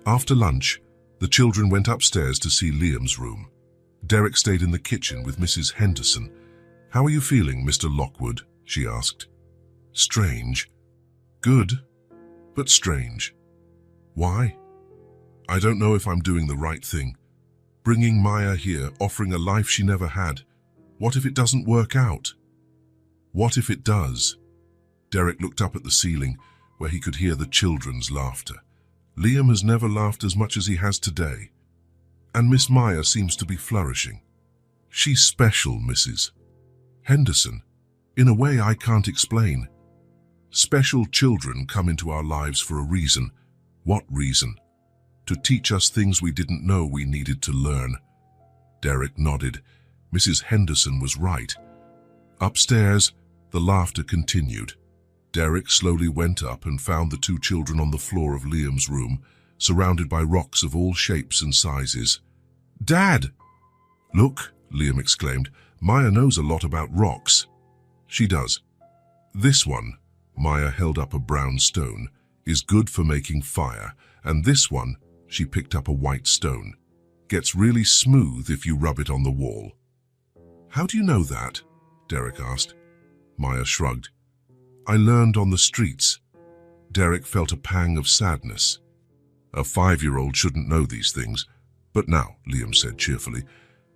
After lunch, the children went upstairs to see Liam's room. Derek stayed in the kitchen with Mrs. Henderson. "How are you feeling, Mr. Lockwood?" she asked. "Strange." "Good, but strange." "Why?" "I don't know if I'm doing the right thing. Bringing Maya here, offering a life she never had. What if it doesn't work out? What if it does?" Derek looked up at the ceiling, where he could hear the children's laughter. Liam has never laughed as much as he has today. And Miss Maya seems to be flourishing. "She's special, Mrs. Henderson, in a way I can't explain. Special children come into our lives for a reason." "What reason?" "To teach us things we didn't know we needed to learn." Derek nodded. Mrs. Henderson was right. Upstairs, the laughter continued. Derek slowly went up and found the two children on the floor of Liam's room, surrounded by rocks of all shapes and sizes. "Dad!" "Look," Liam exclaimed, "Maya knows a lot about rocks." "She does. This one," Maya held up a brown stone, "is good for making fire, and this one," she picked up a white stone, "gets really smooth if you rub it on the wall." "How do you know that?" Derek asked. Maya shrugged. "I learned on the streets." Derek felt a pang of sadness. A 5-year-old shouldn't know these things. "But now," Liam said cheerfully,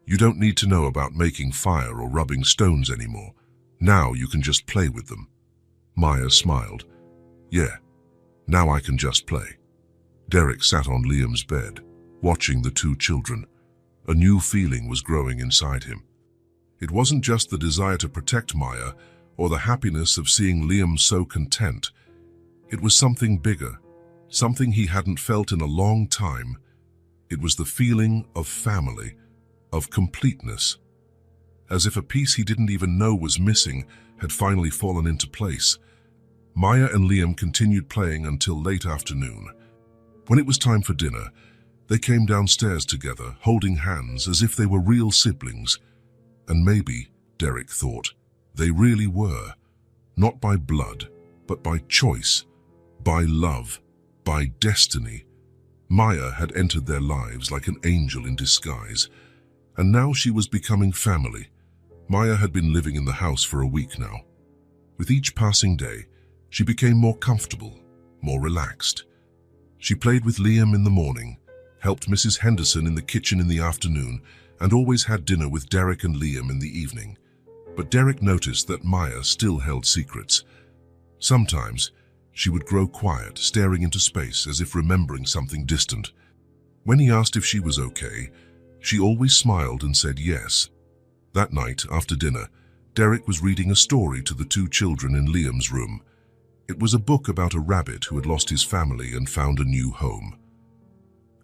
"you don't need to know about making fire or rubbing stones anymore. Now you can just play with them." Maya smiled. "Yeah, now I can just play." Derek sat on Liam's bed, watching the two children. A new feeling was growing inside him. It wasn't just the desire to protect Maya or the happiness of seeing Liam so content. It was something bigger, something he hadn't felt in a long time. It was the feeling of family, of completeness. As if a piece he didn't even know was missing had finally fallen into place. Maya and Liam continued playing until late afternoon. When it was time for dinner, they came downstairs together, holding hands as if they were real siblings. And maybe, Derek thought, they really were. Not by blood, but by choice, by love, by destiny. Maya had entered their lives like an angel in disguise, and now she was becoming family. Maya had been living in the house for a week now. With each passing day, she became more comfortable, more relaxed. She played with Liam in the morning, helped Mrs. Henderson in the kitchen in the afternoon, and always had dinner with Derek and Liam in the evening. But Derek noticed that Maya still held secrets. Sometimes, she would grow quiet, staring into space as if remembering something distant. When he asked if she was okay, she always smiled and said yes. That night, after dinner, Derek was reading a story to the two children in Liam's room. It was a book about a rabbit who had lost his family and found a new home.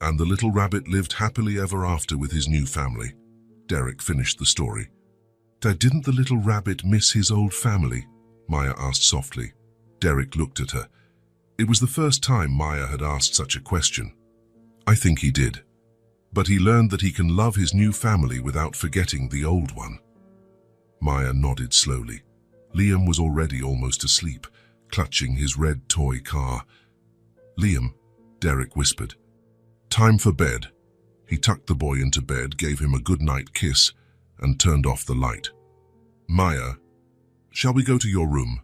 And the little rabbit lived happily ever after with his new family. Derek finished the story. "Didn't the little rabbit miss his old family?" Maya asked softly. Derek looked at her. It was the first time Maya had asked such a question. "I think he did. But he learned that he can love his new family without forgetting the old one." Maya nodded slowly. Liam was already almost asleep, clutching his red toy car. "Liam," Derek whispered. "Time for bed." He tucked the boy into bed, gave him a good-night kiss, and turned off the light. Maya, Shall we go to your room?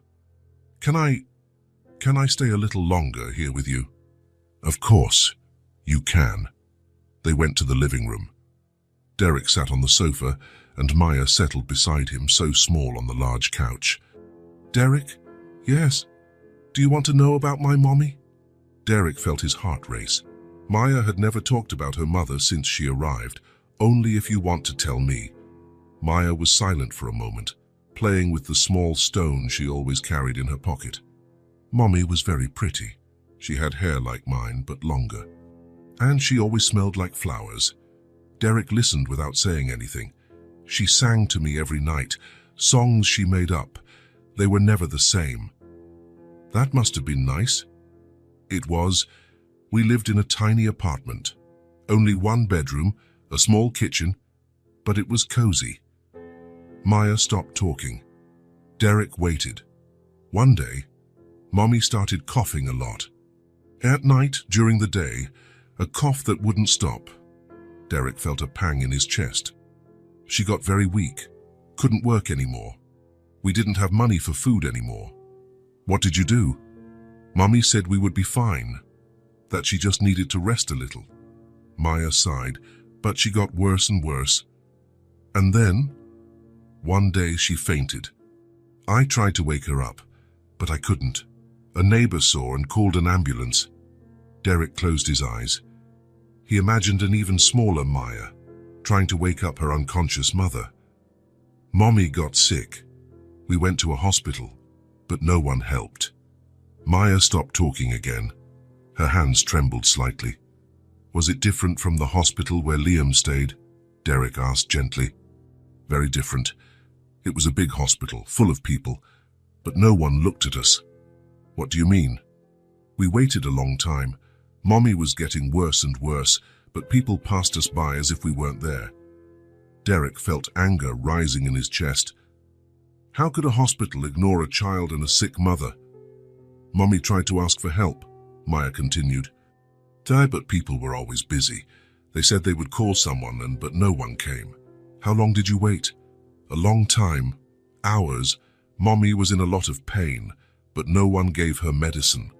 Can I stay a little longer here with you? Of course, you can. They went to the living room. Derek sat on the sofa and Maya settled beside him, so small on the large couch. Derek? Yes? Do you want to know about my mommy? Derek felt his heart race. Maya had never talked about her mother since she arrived. Only if you want to tell me. Maya was silent for a moment, playing with the small stone she always carried in her pocket. Mommy was very pretty. She had hair like mine, but longer. And she always smelled like flowers. Derek listened without saying anything. She sang to me every night, songs she made up. They were never the same. That must have been nice. It was. We lived in a tiny apartment. Only one bedroom, a small kitchen, but it was cozy. Maya stopped talking. Derek waited. One day, Mommy started coughing a lot. At night, during the day, a cough that wouldn't stop. Derek felt a pang in his chest. She got very weak, couldn't work anymore. We didn't have money for food anymore. What did you do? Mommy said we would be fine, that she just needed to rest a little. Maya sighed, but she got worse and worse. And then, one day she fainted. I tried to wake her up, but I couldn't. A neighbor saw and called an ambulance. Derek closed his eyes. He imagined an even smaller Maya, trying to wake up her unconscious mother. Mommy got sick. We went to a hospital, but no one helped. Maya stopped talking again. Her hands trembled slightly. Was it different from the hospital where Liam stayed? Derek asked gently. Very different. It was a big hospital, full of people, but no one looked at us. What do you mean? We waited a long time. Mommy was getting worse and worse, but people passed us by as if we weren't there. Derek felt anger rising in his chest. How could a hospital ignore a child and a sick mother? Mommy tried to ask for help, Maya continued. But people were always busy. They said they would call someone, but no one came. How long did you wait? A long time. Hours. Mommy was in a lot of pain, but no one gave her medicine.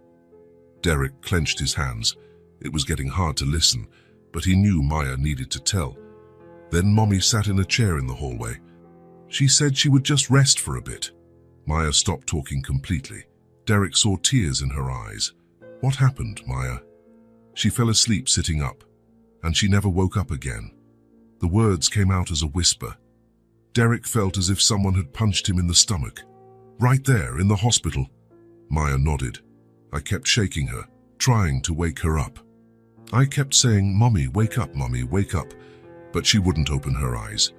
Derek clenched his hands. It was getting hard to listen, but he knew Maya needed to tell. Then Mommy sat in a chair in the hallway. She said she would just rest for a bit. Maya stopped talking completely. Derek saw tears in her eyes. What happened, Maya? She fell asleep sitting up, and she never woke up again. The words came out as a whisper. Derek felt as if someone had punched him in the stomach. Right there, in the hospital. Maya nodded. I kept shaking her, trying to wake her up. I kept saying, Mommy, wake up, but she wouldn't open her eyes.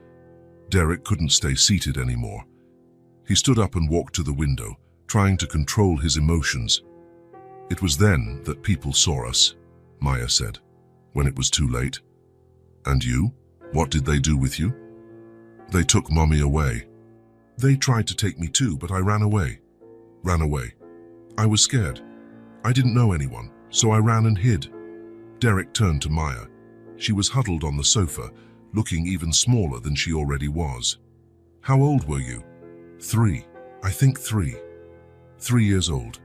Derek couldn't stay seated anymore. He stood up and walked to the window, trying to control his emotions. It was then that people saw us, Maya said, when it was too late. And you? What did they do with you? They took Mommy away. They tried to take me too, but I ran away. Ran away. I was scared. I didn't know anyone, so I ran and hid. Derek turned to Maya. She was huddled on the sofa, looking even smaller than she already was. How old were you? 3. I think 3. 3 years old.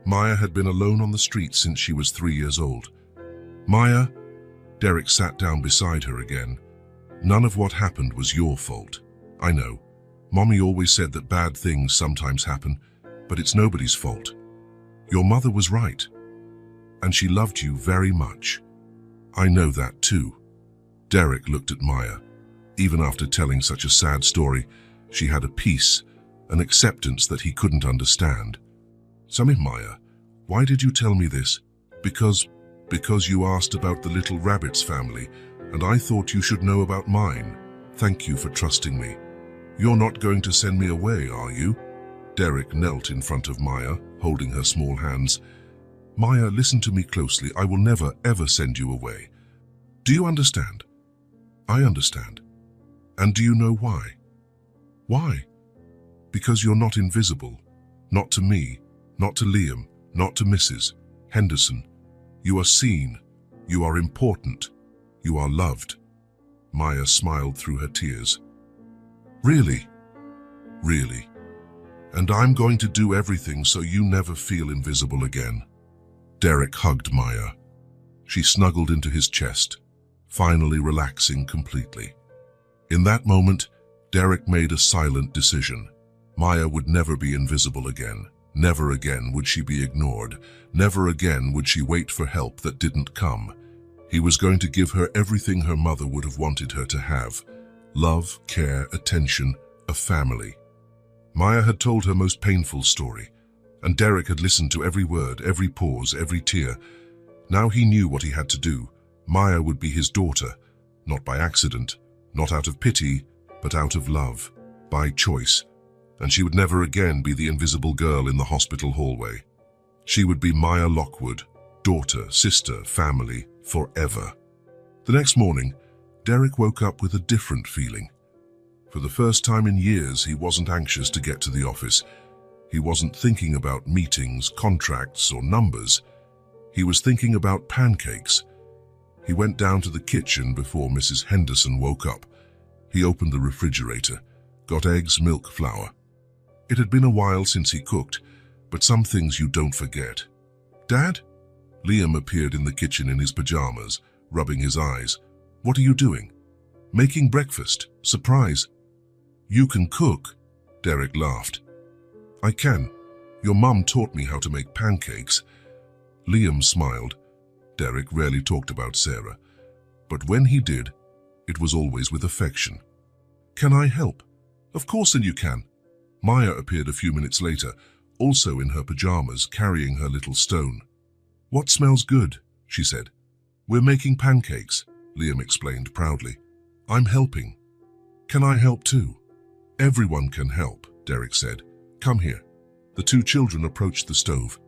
Maya had been alone on the street since she was 3 years old. Maya, Derek sat down beside her again. None of what happened was your fault. I know. Mommy always said that bad things sometimes happen, but it's nobody's fault. Your mother was right, and she loved you very much. I know that too. Derek looked at Maya. Even after telling such a sad story, she had a peace, an acceptance that he couldn't understand. Maya, why did you tell me this? Because you asked about the little rabbit's family, and I thought you should know about mine. Thank you for trusting me. You're not going to send me away, are you? Derek knelt in front of Maya, holding her small hands. Maya, listen to me closely. I will never, ever send you away. Do you understand? I understand. And do you know why? Why? Because you're not invisible. Not to me, not to Liam, not to Mrs. Henderson. You are seen. You are important. You are loved. Maya smiled through her tears. Really? Really? And I'm going to do everything so you never feel invisible again. Derek hugged Maya. She snuggled into his chest, finally relaxing completely. In that moment, Derek made a silent decision. Maya would never be invisible again. Never again would she be ignored. Never again would she wait for help that didn't come. He was going to give her everything her mother would have wanted her to have. Love, care, attention, a family. Maya had told her most painful story, and Derek had listened to every word, every pause, every tear. Now he knew what he had to do. Maya would be his daughter, not by accident, not out of pity, but out of love, by choice. And she would never again be the invisible girl in the hospital hallway. She would be Maya Lockwood, daughter, sister, family, forever. The next morning, Derek woke up with a different feeling. For the first time in years, he wasn't anxious to get to the office. He wasn't thinking about meetings, contracts, or numbers. He was thinking about pancakes. He went down to the kitchen before Mrs. Henderson woke up. He opened the refrigerator, got eggs, milk, flour. It had been a while since he cooked, but some things you don't forget. "Dad?" Liam appeared in the kitchen in his pajamas, rubbing his eyes. "What are you doing?" "Making breakfast. Surprise." "You can cook?" Derek laughed. "I can. Your mum taught me how to make pancakes." Liam smiled. Derek rarely talked about Sarah, but when he did, it was always with affection. "Can I help?" "Of course, and you can." Maya appeared a few minutes later, also in her pajamas, carrying her little stone. "What smells good?" she said. "We're making pancakes," Liam explained proudly. "I'm helping." "Can I help too?" "Everyone can help," Derek said. "Come here." The two children approached the stove.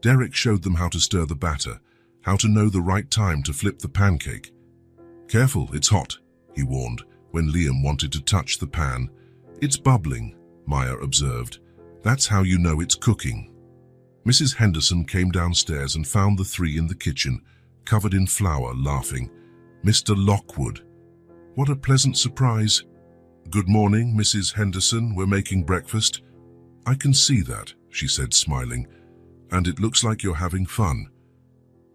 Derek showed them how to stir the batter, how to know the right time to flip the pancake. "Careful, it's hot," he warned when Liam wanted to touch the pan. "It's bubbling," Maya observed. "That's how you know it's cooking." Mrs. Henderson came downstairs and found the three in the kitchen, covered in flour, laughing. "Mr. Lockwood." "What a pleasant surprise." "Good morning, Mrs. Henderson. We're making breakfast." "I can see that," she said, smiling. "And it looks like you're having fun."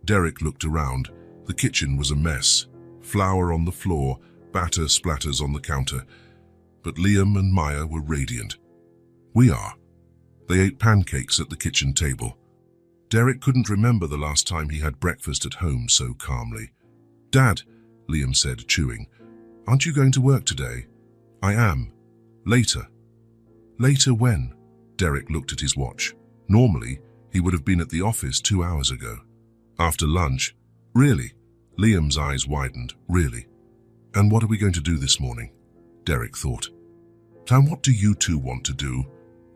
Derek looked around. The kitchen was a mess. Flour on the floor, batter splatters on the counter. But Liam and Maya were radiant. "We are." They ate pancakes at the kitchen table. Derek couldn't remember the last time he had breakfast at home so calmly. "Dad," Liam said, chewing, "aren't you going to work today?" "I am. Later." "Later when?" Derek looked at his watch. Normally, he would have been at the office 2 hours ago. "After lunch." "Really?" Liam's eyes widened. "Really? And what are we going to do this morning?" Derek thought. "And what do you two want to do?"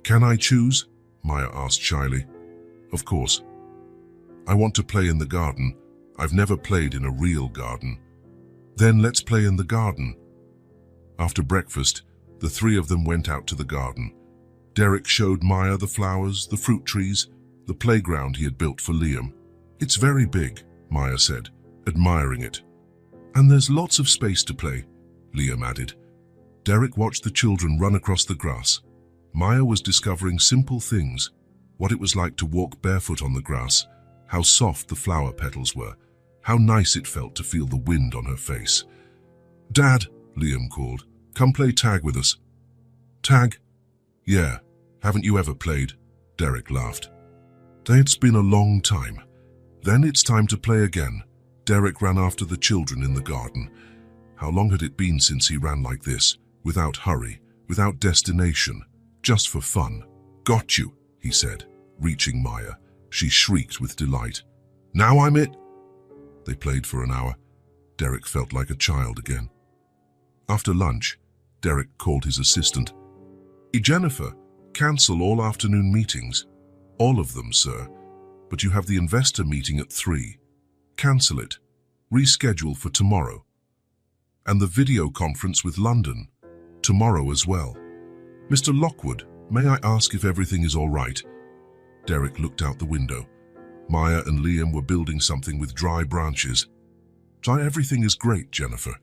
"Can I choose?" Maya asked shyly. "Of course." "I want to play in the garden. I've never played in a real garden." "Then let's play in the garden." After breakfast, the three of them went out to the garden. Derek showed Maya the flowers, the fruit trees, the playground he had built for Liam. "It's very big," Maya said, admiring it. "And there's lots of space to play," Liam added. Derek watched the children run across the grass. Maya was discovering simple things, what it was like to walk barefoot on the grass, how soft the flower petals were, how nice it felt to feel the wind on her face. "Dad," Liam called, "come play tag with us." "Tag?" "Yeah, haven't you ever played?" Derek laughed. "It's been a long time. Then it's time to play again." Derek ran after the children in the garden. How long had it been since he ran like this, without hurry, without destination, just for fun? "Got you," he said, reaching Maya. She shrieked with delight. "Now I'm it." They played for an hour. Derek felt like a child again. After lunch, Derek called his assistant. "Jennifer, cancel all afternoon meetings." "All of them, sir. But you have the investor meeting at 3. Cancel it. Reschedule for tomorrow. And the video conference with London. Tomorrow as well. Mr. Lockwood, may I ask if everything is all right?" Derek looked out the window. Maya and Liam were building something with dry branches. "Everything is great, Jennifer.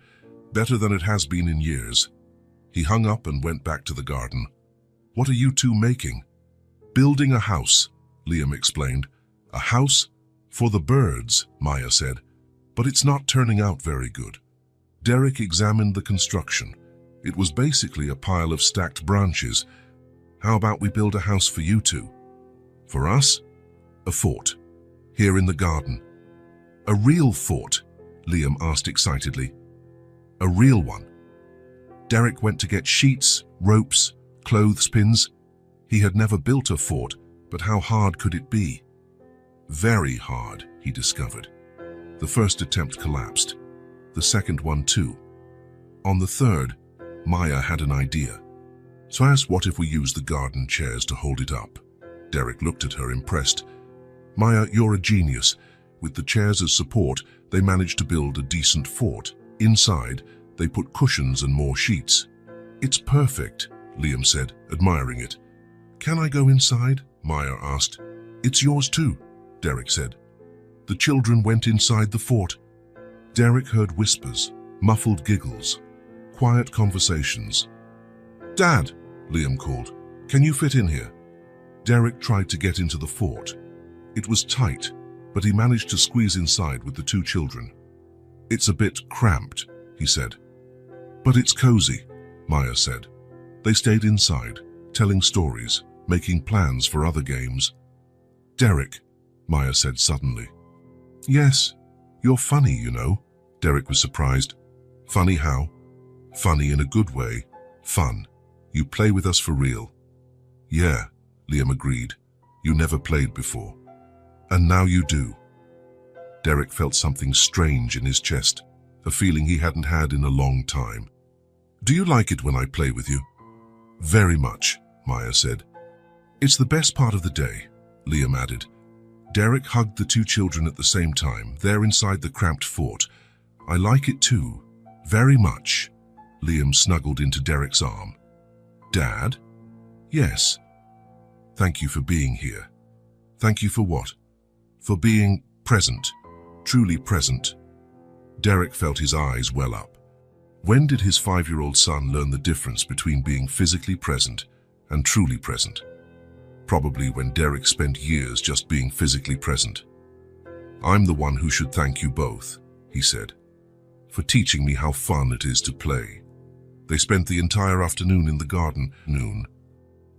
Better than it has been in years." He hung up and went back to the garden. What are you two making? Building a house, Liam explained. A house? For the birds, Maya said. But it's not turning out very good. Derek examined the construction. It was basically a pile of stacked branches. How about we build a house for you two? For us? A fort. Here in the garden. A real fort? Liam asked excitedly. A real one. Derek went to get sheets, ropes, clothespins. He had never built a fort, but how hard could it be? Very hard, he discovered. The first attempt collapsed. The second one too. On the third, Maya had an idea. So I asked, what if we use the garden chairs to hold it up? Derek looked at her, impressed. Maya, you're a genius. With the chairs as support, they managed to build a decent fort. Inside, they put cushions and more sheets. It's perfect, Liam said, admiring it. Can I go inside? Maya asked. It's yours too, Derek said. The children went inside the fort. Derek heard whispers, muffled giggles, quiet conversations. Dad, Liam called, can you fit in here? Derek tried to get into the fort. It was tight, but he managed to squeeze inside with the two children. It's a bit cramped, he said. But it's cozy, Maya said. They stayed inside, telling stories, making plans for other games. Derek, Maya said suddenly. Yes, you're funny, you know. Derek was surprised. Funny how? Funny in a good way. Fun. You play with us for real. Yeah, Liam agreed. You never played before. And now you do. Derek felt something strange in his chest, a feeling he hadn't had in a long time. Do you like it when I play with you? Very much, Maya said. It's the best part of the day, Liam added. Derek hugged the two children at the same time, there inside the cramped fort. I like it too, very much. Liam snuggled into Derek's arm. Dad? Yes. Thank you for being here. Thank you for what? For being present, truly present. Derek felt his eyes well up. When did his 5-year-old son learn the difference between being physically present and truly present? Probably when Derek spent years just being physically present. I'm the one who should thank you both, he said, for teaching me how fun it is to play. They spent the entire afternoon in the garden.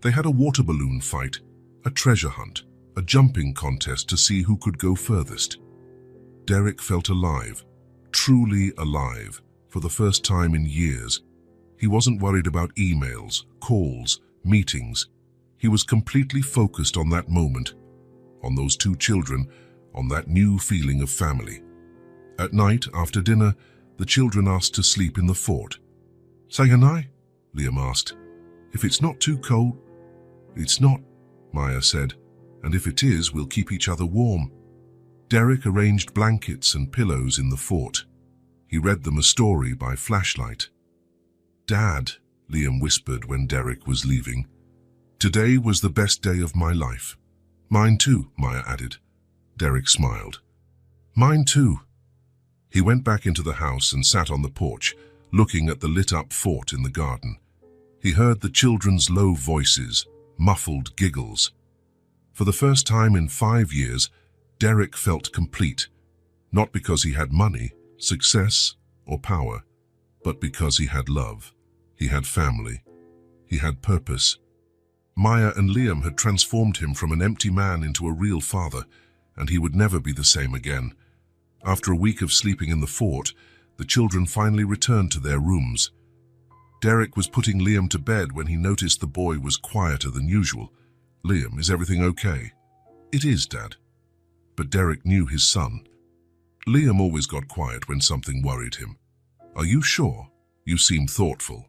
They had a water balloon fight, a treasure hunt, a jumping contest to see who could go furthest. Derek felt alive, truly alive, for the first time in years. He wasn't worried about emails, calls, meetings. He was completely focused on that moment, on those two children, on that new feeling of family. At night, after dinner, the children asked to sleep in the fort. Sayanai? Liam asked. If it's not too cold. It's not, Maya said, and if it is, we'll keep each other warm. Derek arranged blankets and pillows in the fort. He read them a story by flashlight. Dad, Liam whispered when Derek was leaving. Today was the best day of my life. Mine too, Maya added. Derek smiled. Mine too. He went back into the house and sat on the porch, looking at the lit-up fort in the garden. He heard the children's low voices, muffled giggles. For the first time in 5 years, Derek felt complete, not because he had money, success, or power, but because he had love, he had family, he had purpose. Maya and Liam had transformed him from an empty man into a real father, and he would never be the same again. After a week of sleeping in the fort, the children finally returned to their rooms. Derek was putting Liam to bed when he noticed the boy was quieter than usual. Liam, is everything okay? It is, Dad. But Derek knew his son. Liam always got quiet when something worried him. Are you sure? You seem thoughtful.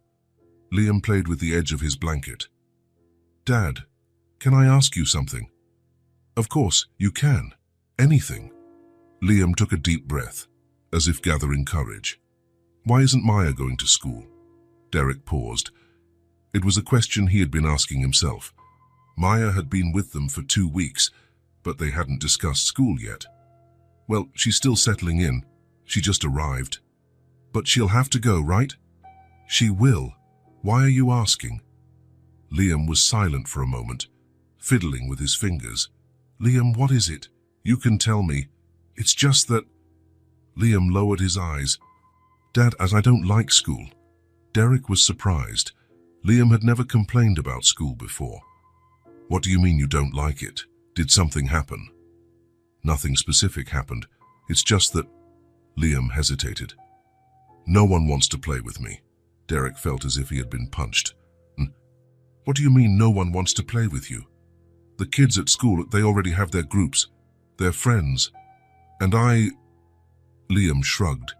Liam played with the edge of his blanket. Dad, can I ask you something? Of course, you can. Anything. Liam took a deep breath, as if gathering courage. Why isn't Maya going to school? Derek paused. It was a question he had been asking himself. Maya had been with them for 2 weeks, but they hadn't discussed school yet. Well, she's still settling in. She just arrived. But she'll have to go, right? She will. Why are you asking? Liam was silent for a moment, fiddling with his fingers. Liam, what is it? You can tell me. It's just that... Liam lowered his eyes. Dad, as I don't like school. Derek was surprised. Liam had never complained about school before. What do you mean you don't like it? Did something happen? Nothing specific happened. It's just that... Liam hesitated. No one wants to play with me. Derek felt as if he had been punched. What do you mean no one wants to play with you? The kids at school, they already have their groups, their friends. And I... Liam shrugged.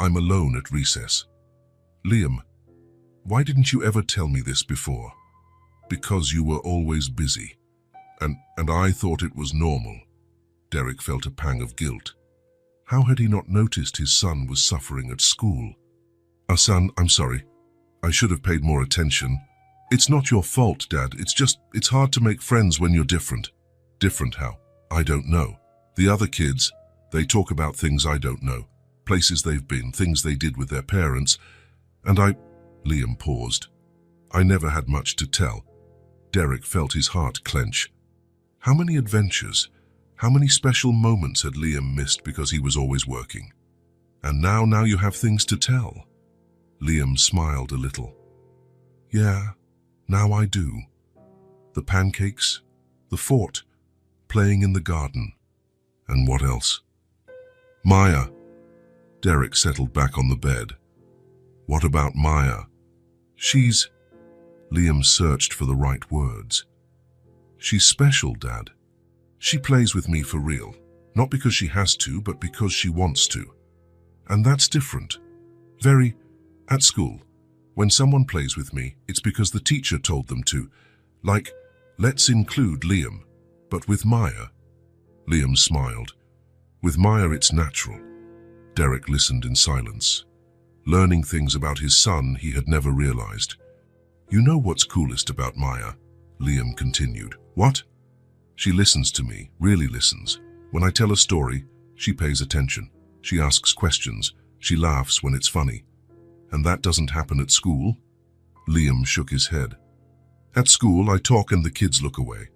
I'm alone at recess. Liam, why didn't you ever tell me this before? Because you were always busy. And I thought it was normal. Derek felt a pang of guilt. How had he not noticed his son was suffering at school? Son, I'm sorry. I should have paid more attention. It's not your fault, Dad. It's hard to make friends when you're different. Different how? I don't know. The other kids, they talk about things I don't know. Places they've been, things they did with their parents. And Liam paused. I never had much to tell. Derek felt his heart clench. How many adventures, how many special moments had Liam missed because he was always working? And now you have things to tell. Liam smiled a little. Yeah, now I do. The pancakes, the fort, playing in the garden. And what else? Maya. Derek settled back on the bed. What about Maya? She's... Liam searched for the right words. She's special, Dad. She plays with me for real. Not because she has to, but because she wants to. And that's different. Very... At school, when someone plays with me, it's because the teacher told them to. Like, let's include Liam. But with Maya... Liam smiled. With Maya, it's natural. Derek listened in silence, learning things about his son he had never realized. You know what's coolest about Maya? Liam continued. What? She listens to me, really listens. When I tell a story, she pays attention. She asks questions. She laughs when it's funny. And that doesn't happen at school? Liam shook his head. At school, I talk and the kids look away.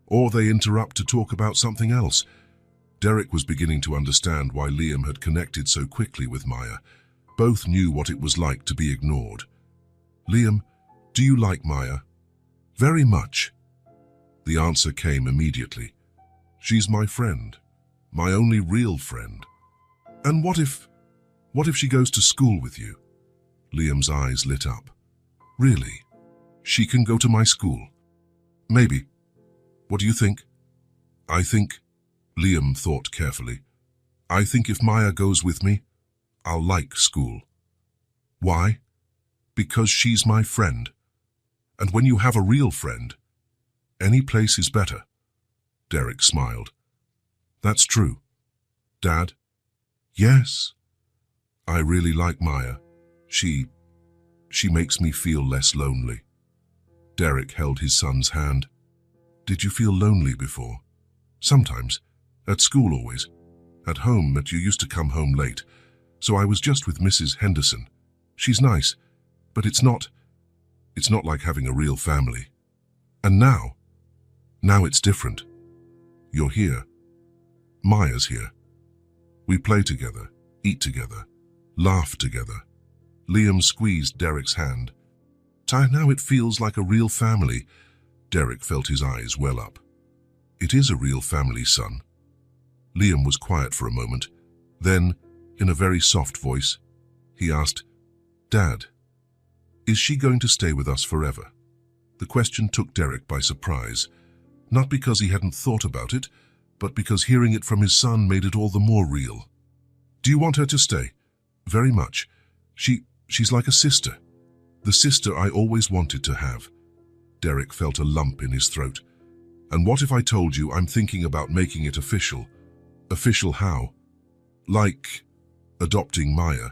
Or they interrupt to talk about something else. Derek was beginning to understand why Liam had connected so quickly with Maya. Both knew what it was like to be ignored. Liam, do you like Maya? Very much. The answer came immediately. She's my friend. My only real friend. And what if she goes to school with you? Liam's eyes lit up. Really? She can go to my school? Maybe. What do you think? I think, Liam thought carefully, I think if Maya goes with me, I'll like school. Why? Because she's my friend. And when you have a real friend, any place is better. Derek smiled. That's true. Dad? Yes. I really like Maya. She makes me feel less lonely. Derek held his son's hand. Did you feel lonely before? Sometimes. At school always. At home, but you used to come home late. So I was just with Mrs. Henderson. She's nice, but it's not like having a real family. And now it's different. You're here. Maya's here. We play together, eat together, laugh together. Liam squeezed Derek's hand. Now it feels like a real family. Derek felt his eyes well up. It is a real family, son. Liam was quiet for a moment. Then, in a very soft voice, he asked, Dad, is she going to stay with us forever? The question took Derek by surprise, not because he hadn't thought about it, but because hearing it from his son made it all the more real. Do you want her to stay? Very much. She's like a sister. The sister I always wanted to have. Derek felt a lump in his throat. And what if I told you I'm thinking about making it official? Official how? Like adopting Maya,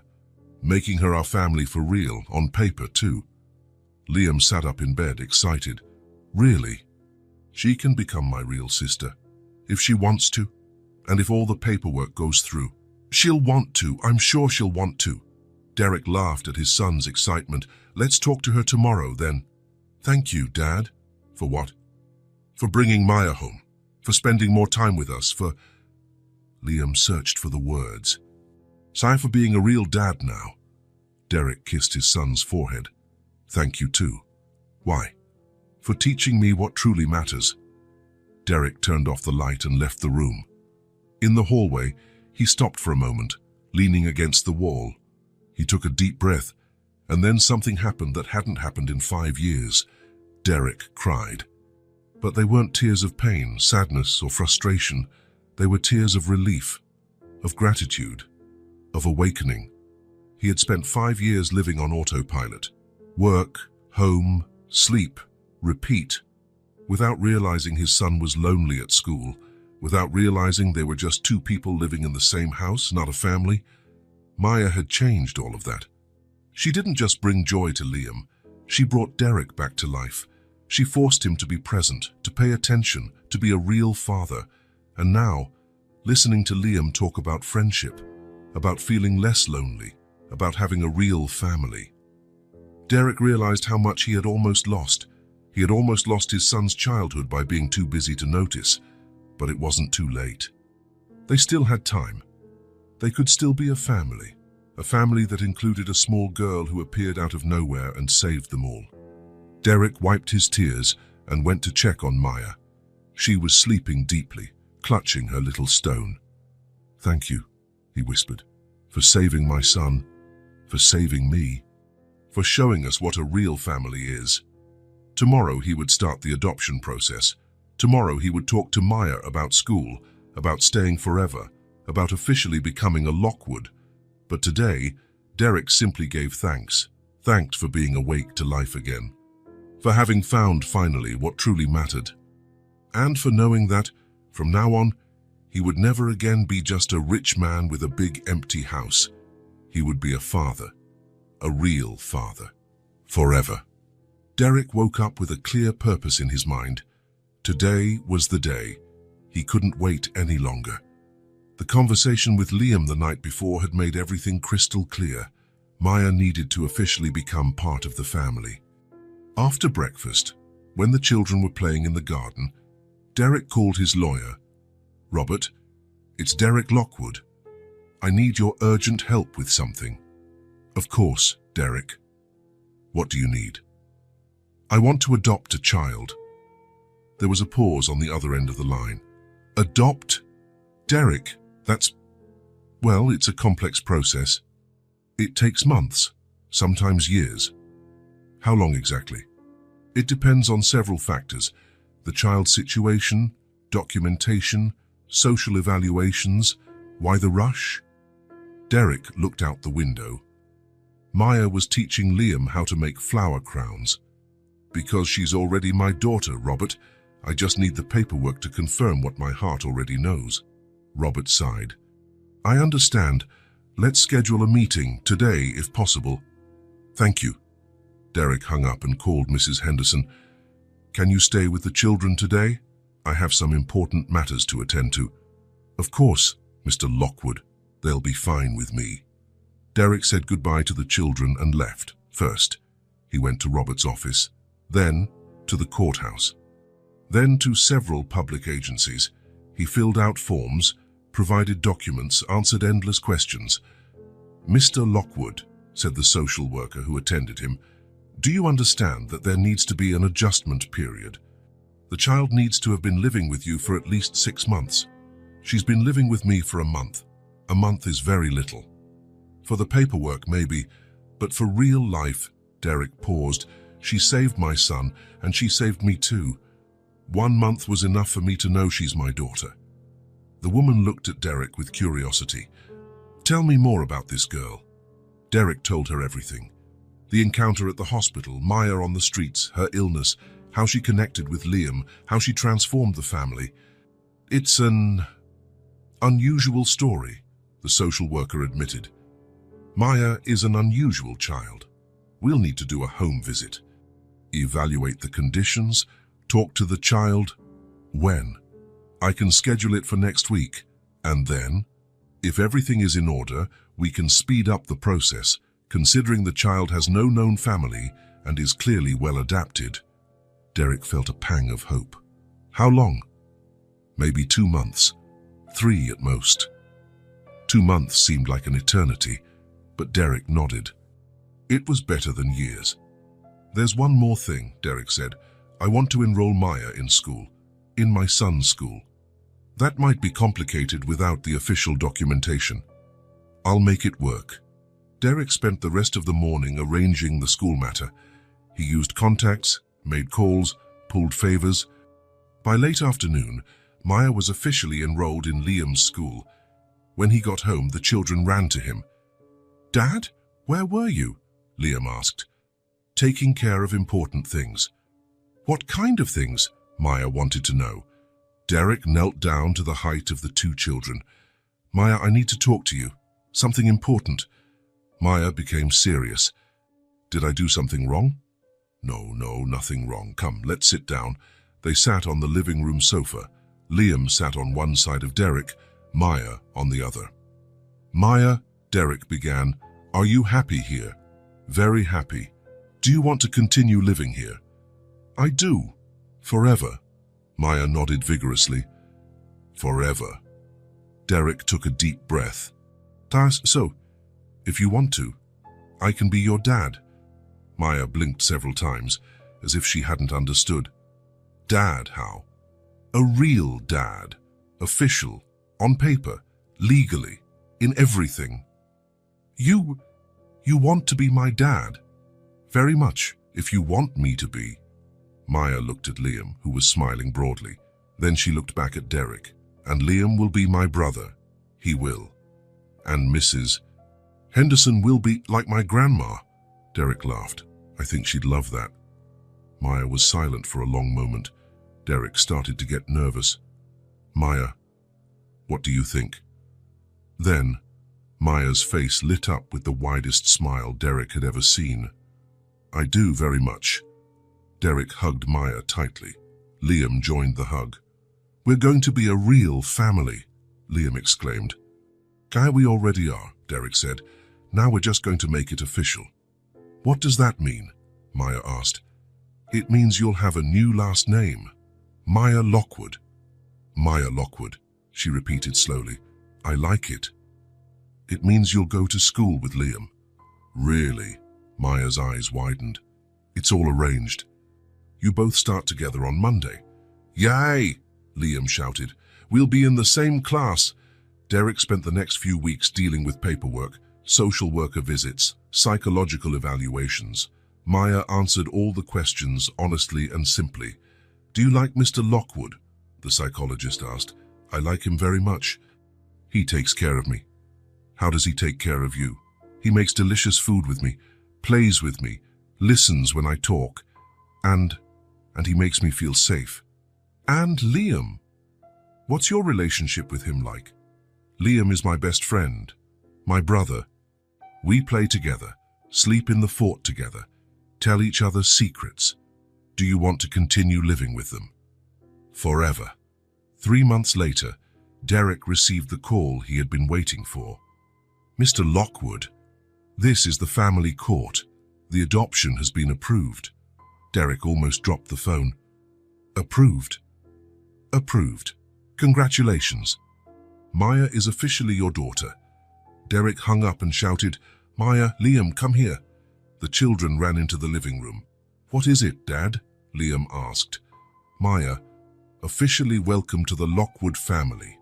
making her our family for real, on paper too. Liam sat up in bed, excited. Really? She can become my real sister, if she wants to, and if all the paperwork goes through. She'll want to, I'm sure she'll want to. Derek laughed at his son's excitement. Let's talk to her tomorrow, then. Thank you, Dad. For what? For bringing Maya home. For spending more time with us. For... Liam searched for the words. Sorry for being a real dad now. Derek kissed his son's forehead. Thank you too. Why? For teaching me what truly matters. Derek turned off the light and left the room. In the hallway, he stopped for a moment, leaning against the wall. He took a deep breath, and then something happened that hadn't happened in 5 years. Derek cried. But they weren't tears of pain, sadness, or frustration. They were tears of relief, of gratitude, of awakening. He had spent 5 years living on autopilot. Work, home, sleep, repeat. Without realizing his son was lonely at school, without realizing they were just two people living in the same house, not a family. Maya had changed all of that. She didn't just bring joy to Liam, she brought Derek back to life. She forced him to be present, to pay attention, to be a real father. And now, listening to Liam talk about friendship, about feeling less lonely, about having a real family. Derek realized how much he had almost lost. He had almost lost his son's childhood by being too busy to notice, but it wasn't too late. They still had time. They could still be a family that included a small girl who appeared out of nowhere and saved them all. Derek wiped his tears and went to check on Maya. She was sleeping deeply, clutching her little stone. Thank you, he whispered, for saving my son, for saving me, for showing us what a real family is. Tomorrow he would start the adoption process. Tomorrow he would talk to Maya about school, about staying forever, about officially becoming a Lockwood. But today, Derek simply gave thanks. Thanked for being awake to life again. For having found finally what truly mattered. And for knowing that, from now on, he would never again be just a rich man with a big empty house. He would be a father. A real father. Forever. Derek woke up with a clear purpose in his mind. Today was the day. He couldn't wait any longer. The conversation with Liam the night before had made everything crystal clear. Maya needed to officially become part of the family. After breakfast, when the children were playing in the garden, Derek called his lawyer. Robert, it's Derek Lockwood. I need your urgent help with something. Of course, Derek. What do you need? I want to adopt a child. There was a pause on the other end of the line. Adopt? Derek, well, it's a complex process. It takes months, sometimes years. How long exactly? It depends on several factors. The child's situation, documentation, social evaluations. Why the rush? Derek looked out the window. Maya was teaching Liam how to make flower crowns. Because she's already my daughter, Robert. I just need the paperwork to confirm what my heart already knows. Robert sighed. I understand. Let's schedule a meeting today, if possible. Thank you. Derek hung up and called Mrs. Henderson. Can you stay with the children today? I have some important matters to attend to. Of course, Mr. Lockwood. They'll be fine with me. Derek said goodbye to the children and left. First, he went to Robert's office, then to the courthouse, then to several public agencies. He filled out forms, provided documents, answered endless questions. Mr. Lockwood, said the social worker who attended him, do you understand that there needs to be an adjustment period? The child needs to have been living with you for at least 6 months. She's been living with me for a month. A month is very little. For the paperwork, maybe, but for real life, Derek paused. She saved my son, and she saved me too. 1 month was enough for me to know she's my daughter. The woman looked at Derek with curiosity. Tell me more about this girl. Derek told her everything. The encounter at the hospital, Maya on the streets, her illness, how she connected with Liam, how she transformed the family. It's an unusual story, the social worker admitted. Maya is an unusual child. We'll need to do a home visit. Evaluate the conditions, talk to the child. When? I can schedule it for next week. And then, if everything is in order, we can speed up the process, considering the child has no known family and is clearly well adapted. Derek felt a pang of hope. How long? Maybe 2 months. 3 at most. 2 months seemed like an eternity, but Derek nodded. It was better than years. There's one more thing, Derek said. I want to enroll Maya in school. In my son's school. That might be complicated without the official documentation. I'll make it work. Derek spent the rest of the morning arranging the school matter. He used contacts, made calls, pulled favors. By late afternoon, Maya was officially enrolled in Liam's school. When he got home, the children ran to him. "Dad, where were you?" Liam asked. "Taking care of important things." "What kind of things?" Maya wanted to know. Derek knelt down to the height of the 2 children. "Maya, I need to talk to you. Something important." Maya became serious. "Did I do something wrong?" No, nothing wrong. Come, let's sit down." They sat on the living room sofa. Liam sat on one side of Derek, Maya on the other. "Maya," Derek began, "are you happy here?" "Very happy." "Do you want to continue living here?" "I do. Forever." Maya nodded vigorously. "Forever." Derek took a deep breath. So, if you want to, I can be your dad." Maya blinked several times, as if she hadn't understood. "Dad, how?" "A real dad. Official. On paper. Legally. In everything." You want to be my dad?" "Very much, if you want me to be." Maya looked at Liam, who was smiling broadly. Then she looked back at Derek. "And Liam will be my brother." "He will." "And Mrs. Henderson will be like my grandma." Derek laughed. "I think she'd love that." Maya was silent for a long moment. Derek started to get nervous. "Maya, what do you think?" Then, Maya's face lit up with the widest smile Derek had ever seen. "I do very much." Derek hugged Maya tightly. Liam joined the hug. "We're going to be a real family," Liam exclaimed. "We already are," Derek said. "Now we're just going to make it official." "What does that mean?" Maya asked. "It means you'll have a new last name. Maya Lockwood." "Maya Lockwood," she repeated slowly. "I like it." "It means you'll go to school with Liam." "Really?" Maya's eyes widened. "It's all arranged. You both start together on Monday." "Yay!" Liam shouted. "We'll be in the same class." Derek spent the next few weeks dealing with paperwork, social worker visits, psychological evaluations. Maya answered all the questions honestly and simply. "Do you like Mr. Lockwood?" the psychologist asked. "I like him very much. He takes care of me." "How does he take care of you?" "He makes delicious food with me, plays with me, listens when I talk, and he makes me feel safe." "And Liam? What's your relationship with him like?" "Liam is my best friend, my brother. We play together, sleep in the fort together, tell each other secrets." "Do you want to continue living with them?" "Forever." 3 months later, Derek received the call he had been waiting for. "Mr. Lockwood, this is the family court. The adoption has been approved." Derek almost dropped the phone. "Approved?" "Approved. Congratulations. Maya is officially your daughter." Derek hung up and shouted, "Maya, Liam, come here." The children ran into the living room. "What is it, Dad?" Liam asked. "Maya, officially welcome to the Lockwood family."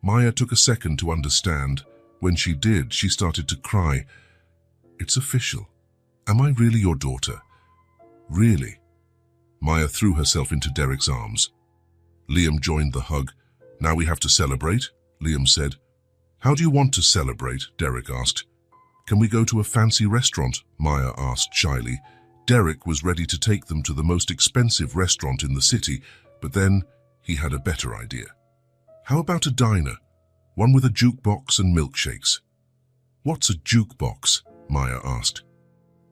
Maya took a second to understand. When she did, she started to cry. "It's official. Am I really your daughter?" "Really?" Maya threw herself into Derek's arms. Liam joined the hug. "Now we have to celebrate," Liam said. "How do you want to celebrate?" Derek asked. "Can we go to a fancy restaurant?" Maya asked shyly. Derek was ready to take them to the most expensive restaurant in the city, but then he had a better idea. "How about a diner? One with a jukebox and milkshakes." "What's a jukebox?" Maya asked.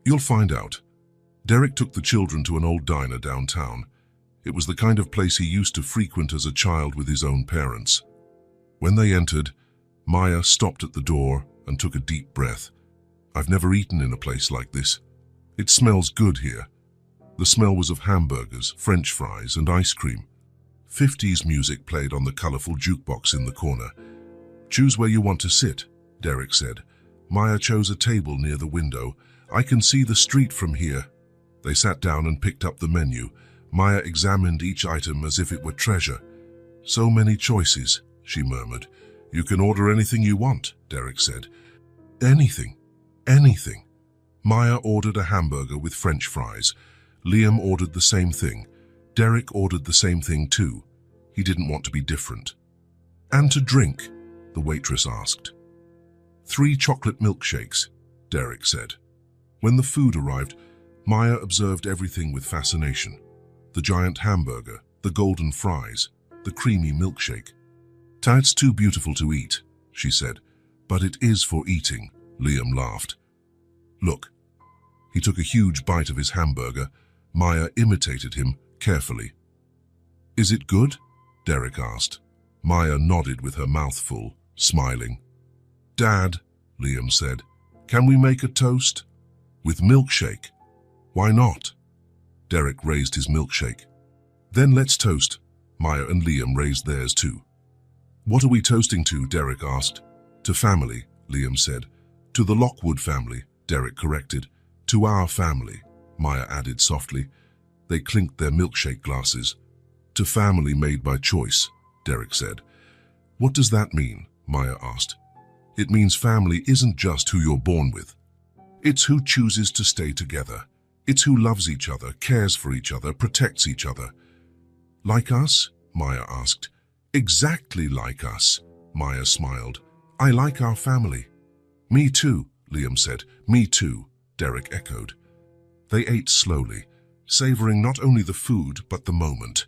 "You'll find out." Derek took the children to an old diner downtown. It was the kind of place he used to frequent as a child with his own parents. When they entered, Maya stopped at the door and took a deep breath. "I've never eaten in a place like this. It smells good here." The smell was of hamburgers, French fries, and ice cream. 50s music played on the colorful jukebox in the corner. "Choose where you want to sit," Derek said. Maya chose a table near the window. "I can see the street from here." They sat down and picked up the menu. Maya examined each item as if it were treasure. "So many choices," she murmured. "You can order anything you want," Derek said. "Anything. Anything." Maya ordered a hamburger with French fries. Liam ordered the same thing. Derek ordered the same thing too. He didn't want to be different. "And to drink?" the waitress asked. 3 chocolate milkshakes," Derek said. When the food arrived, Maya observed everything with fascination. The giant hamburger, the golden fries, the creamy milkshake. "It's too beautiful to eat," she said. "But it is for eating," Liam laughed. "Look." He took a huge bite of his hamburger. Maya imitated him carefully. "Is it good?" Derek asked. Maya nodded with her mouth full, smiling. "Dad," Liam said, "can we make a toast?" "With milkshake." "Why not?" Derek raised his milkshake. "Then let's toast." Maya and Liam raised theirs too. "What are we toasting to?" Derek asked. "To family," Liam said. "To the Lockwood family," Derek corrected. "To our family," Maya added softly. They clinked their milkshake glasses. "To family made by choice," Derek said. "What does that mean?" Maya asked. "It means family isn't just who you're born with. It's who chooses to stay together. It's who loves each other, cares for each other, protects each other." "Like us?" Maya asked. "Exactly like us," Maya smiled. "I like our family." "Me too," Liam said. "Me too," Derek echoed. They ate slowly, savoring not only the food but the moment.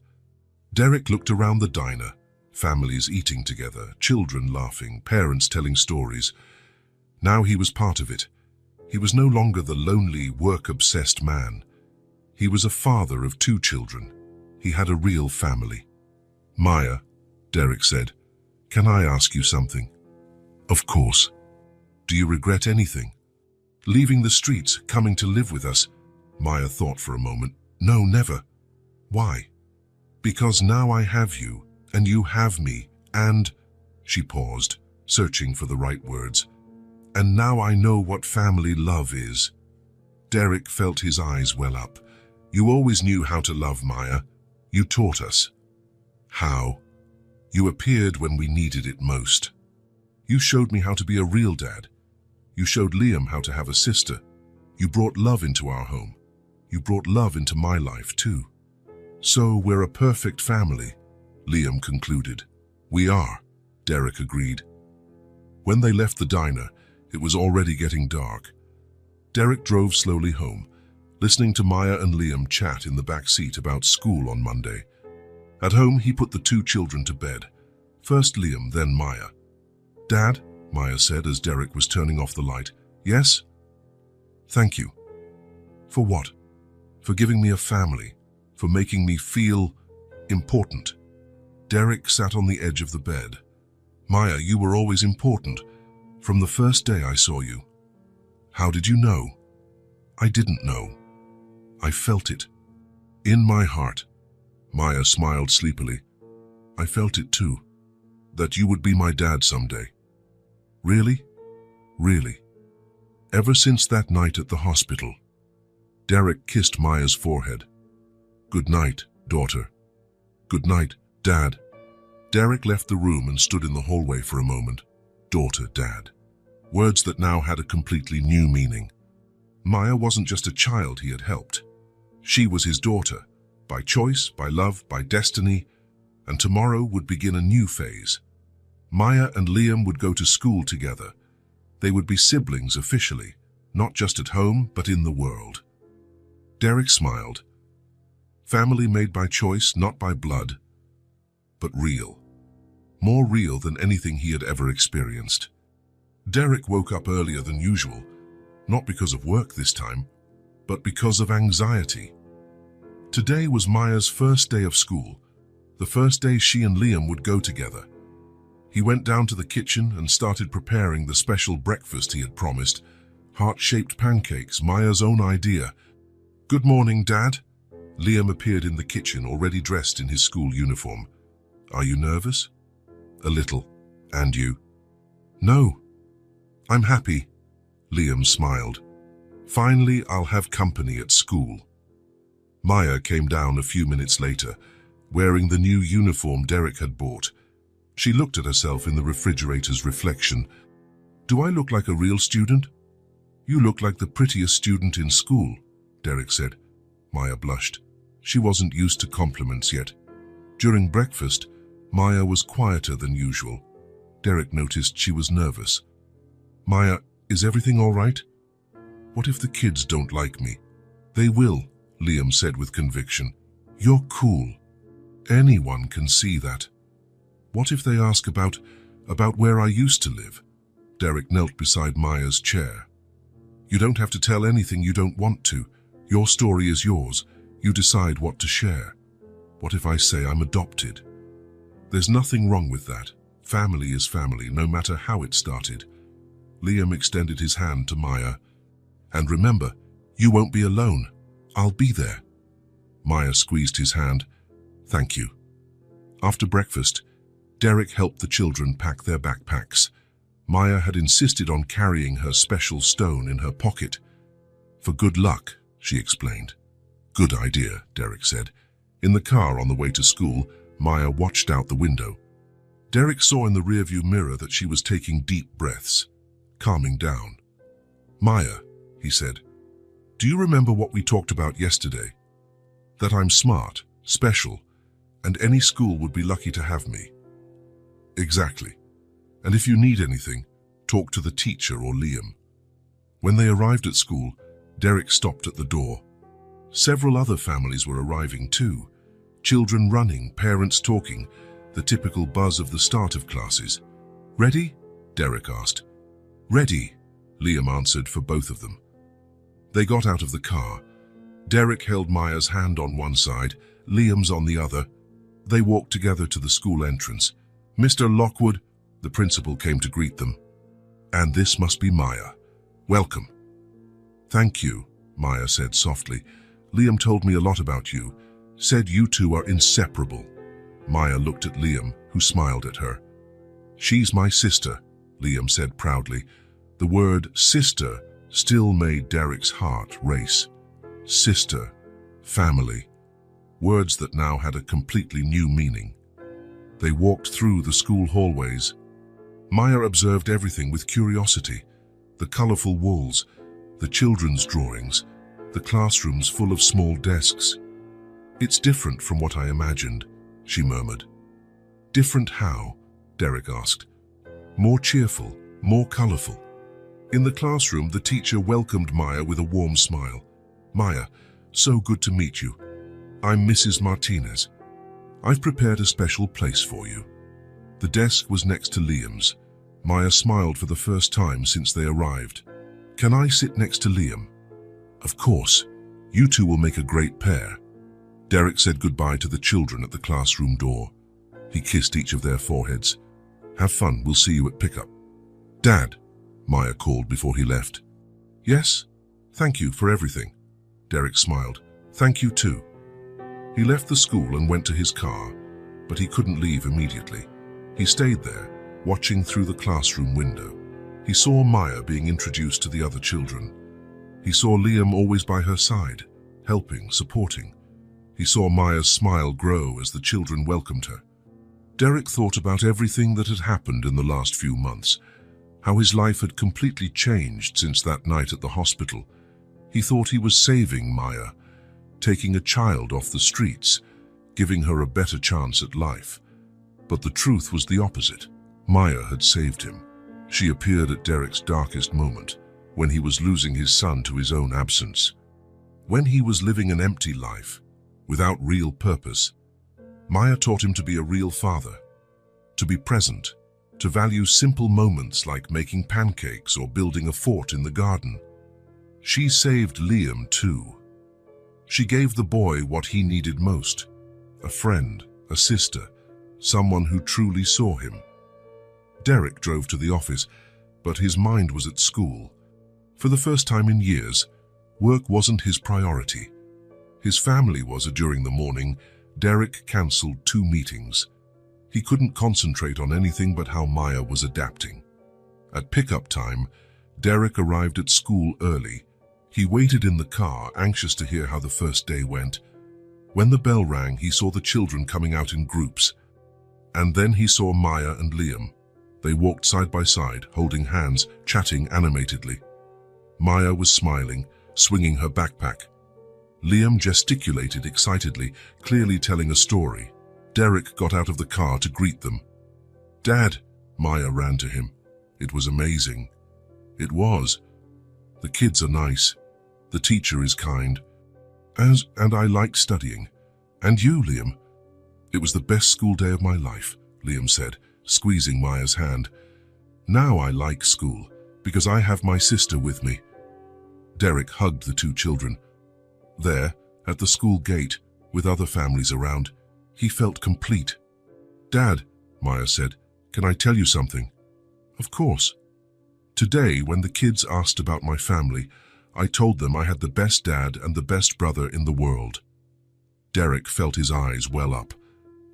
Derek looked around the diner, families eating together, children laughing, parents telling stories. Now he was part of it. He was no longer the lonely, work-obsessed man. He was a father of 2 children. He had a real family. "Maya," Derek said, "can I ask you something?" "Of course." "Do you regret anything? Leaving the streets, coming to live with us?" Maya thought for a moment. "No, never." "Why?" "Because now I have you, and you have me, and—" She paused, searching for the right words. "And now I know what family love is." Derek felt his eyes well up. "You always knew how to love, Maya. You taught us." "How?" "You appeared when we needed it most. You showed me how to be a real dad. You showed Liam how to have a sister. You brought love into our home. You brought love into my life too. So we're a perfect family," Liam concluded. "We are," Derek agreed. When they left the diner, it was already getting dark. Derek drove slowly home, listening to Maya and Liam chat in the back seat about school on Monday. At home, he put the 2 children to bed. First Liam, then Maya. "Dad," Maya said as Derek was turning off the light. "Yes?" "Thank you." "For what?" "For giving me a family, for making me feel important." Derek sat on the edge of the bed. "Maya, you were always important, from the first day I saw you." "How did you know?" "I didn't know. I felt it. In my heart." Maya smiled sleepily. "I felt it too, that you would be my dad someday." "Really? Really?" "Ever since that night at the hospital." Derek kissed Maya's forehead. "Good night, daughter." "Good night, Dad." Derek left the room and stood in the hallway for a moment. Daughter, Dad. Words that now had a completely new meaning. Maya wasn't just a child he had helped. She was his daughter, by choice, by love, by destiny, and tomorrow would begin a new phase. Maya and Liam would go to school together. They would be siblings officially, not just at home, but in the world. Derek smiled. Family made by choice, not by blood, but real. More real than anything he had ever experienced. Derek woke up earlier than usual, not because of work this time, but because of anxiety. Today was Maya's first day of school, the first day she and Liam would go together. He went down to the kitchen and started preparing the special breakfast he had promised, heart-shaped pancakes, Maya's own idea. "Good morning, Dad," Liam appeared in the kitchen, already dressed in his school uniform. "Are you nervous?" "A little. And you?" "No. I'm happy." Liam smiled. "Finally, I'll have company at school." Maya came down a few minutes later, wearing the new uniform Derek had bought. She looked at herself in the refrigerator's reflection. "Do I look like a real student?" "You look like the prettiest student in school," Derek said. Maya blushed. She wasn't used to compliments yet. During breakfast, Maya was quieter than usual. Derek noticed she was nervous. "Maya, is everything all right?" "What if the kids don't like me?" "They will," Liam said with conviction. "You're cool. Anyone can see that." "What if they ask about where I used to live?" Derek knelt beside Maya's chair. "You don't have to tell anything you don't want to. Your story is yours. You decide what to share." "What if I say I'm adopted?" "There's nothing wrong with that. Family is family, no matter how it started." Liam extended his hand to Maya. "And remember, you won't be alone. I'll be there." Maya squeezed his hand. "Thank you." After breakfast, Derek helped the children pack their backpacks. Maya had insisted on carrying her special stone in her pocket. "For good luck," she explained. "Good idea," Derek said. In the car on the way to school, Maya watched out the window. Derek saw in the rearview mirror that she was taking deep breaths, calming down. "Maya," he said, "do you remember what we talked about yesterday? That I'm smart, special, and any school would be lucky to have me." "Exactly. And if you need anything, talk to the teacher or Liam." When they arrived at school, Derek stopped at the door. Several other families were arriving too. Children running, parents talking, the typical buzz of the start of classes. "Ready?" Derek asked. "Ready," Liam answered for both of them. They got out of the car. Derek held Maya's hand on one side, Liam's on the other. They walked together to the school entrance. "Mr. Lockwood," the principal came to greet them. "And this must be Maya. Welcome." "Thank you," Maya said softly. "Liam told me a lot about you. Said you two are inseparable." Maya looked at Liam, who smiled at her. "She's my sister," Liam said proudly. The word sister still made Derek's heart race. Sister, family, words that now had a completely new meaning. They walked through the school hallways. Maya observed everything with curiosity. The colorful walls, the children's drawings, the classrooms full of small desks. "It's different from what I imagined," she murmured. "Different how?" Derek asked. "More cheerful, more colorful." In the classroom, the teacher welcomed Maya with a warm smile. "Maya, so good to meet you. I'm Mrs. Martinez. I've prepared a special place for you." The desk was next to Liam's. Maya smiled for the first time since they arrived. "Can I sit next to Liam?" "Of course. You two will make a great pair." Derek said goodbye to the children at the classroom door. He kissed each of their foreheads. "Have fun, we'll see you at pickup." "Dad," Maya called before he left. "Yes? Thank you for everything." Derek smiled. "Thank you too." He left the school and went to his car, but he couldn't leave immediately. He stayed there, watching through the classroom window. He saw Maya being introduced to the other children. He saw Liam always by her side, helping, supporting. He saw Maya's smile grow as the children welcomed her. Derek thought about everything that had happened in the last few months, how his life had completely changed since that night at the hospital. He thought he was saving Maya, taking a child off the streets, giving her a better chance at life. But the truth was the opposite. Maya had saved him. She appeared at Derek's darkest moment, when he was losing his son to his own absence. When he was living an empty life, without real purpose, Maya taught him to be a real father, to be present, to value simple moments like making pancakes or building a fort in the garden. She saved Liam too. She gave the boy what he needed most, a friend, a sister, someone who truly saw him. Derek drove to the office, but his mind was at school. For the first time in years, work wasn't his priority. His family was during the morning. Derek cancelled 2 meetings. He couldn't concentrate on anything but how Maya was adapting. At pickup time, Derek arrived at school early. He waited in the car, anxious to hear how the first day went. When the bell rang, he saw the children coming out in groups. And then he saw Maya and Liam. They walked side by side, holding hands, chatting animatedly. Maya was smiling, swinging her backpack. Liam gesticulated excitedly, clearly telling a story. Derek got out of the car to greet them. "Dad," Maya ran to him. It was amazing. It was. The kids are nice. The teacher is kind. And I liked studying. And you, Liam? It was the best school day of my life, Liam said, squeezing Maya's hand. Now I like school, because I have my sister with me. Derek hugged the 2 children. There, at the school gate, with other families around, he felt complete. "Dad," Maya said, "can I tell you something?" "Of course." "Today, when the kids asked about my family, I told them I had the best dad and the best brother in the world." Derek felt his eyes well up.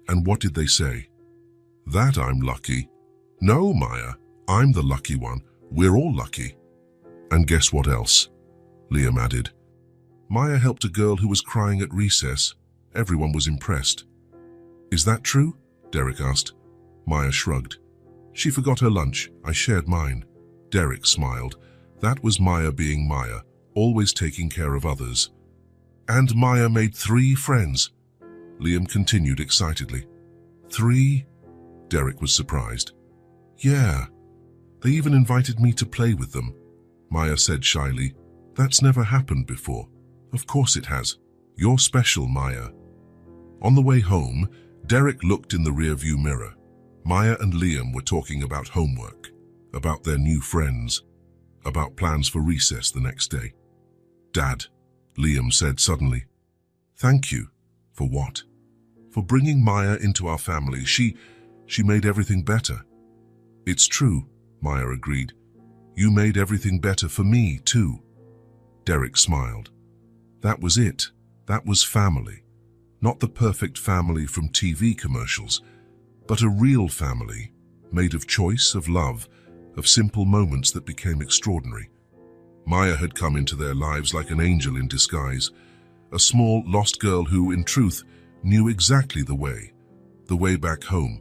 "And what did they say?" "That I'm lucky." "No, Maya, I'm the lucky one. We're all lucky." "And guess what else?" Liam added. Maya helped a girl who was crying at recess. Everyone was impressed. "Is that true?" Derek asked. Maya shrugged. "She forgot her lunch. I shared mine." Derek smiled. That was Maya being Maya, always taking care of others. "And Maya made 3 friends," Liam continued excitedly. 3? Derek was surprised. "Yeah. They even invited me to play with them," Maya said shyly. "That's never happened before." "Of course it has. You're special, Maya." On the way home, Derek looked in the rearview mirror. Maya and Liam were talking about homework, about their new friends, about plans for recess the next day. "Dad," Liam said suddenly. "Thank you." "For what?" "For bringing Maya into our family. She made everything better." "It's true," Maya agreed. "You made everything better for me, too." Derek smiled. That was it. That was family. Not the perfect family from TV commercials, but a real family, made of choice, of love, of simple moments that became extraordinary. Maya had come into their lives like an angel in disguise, a small, lost girl who, in truth, knew exactly the way back home.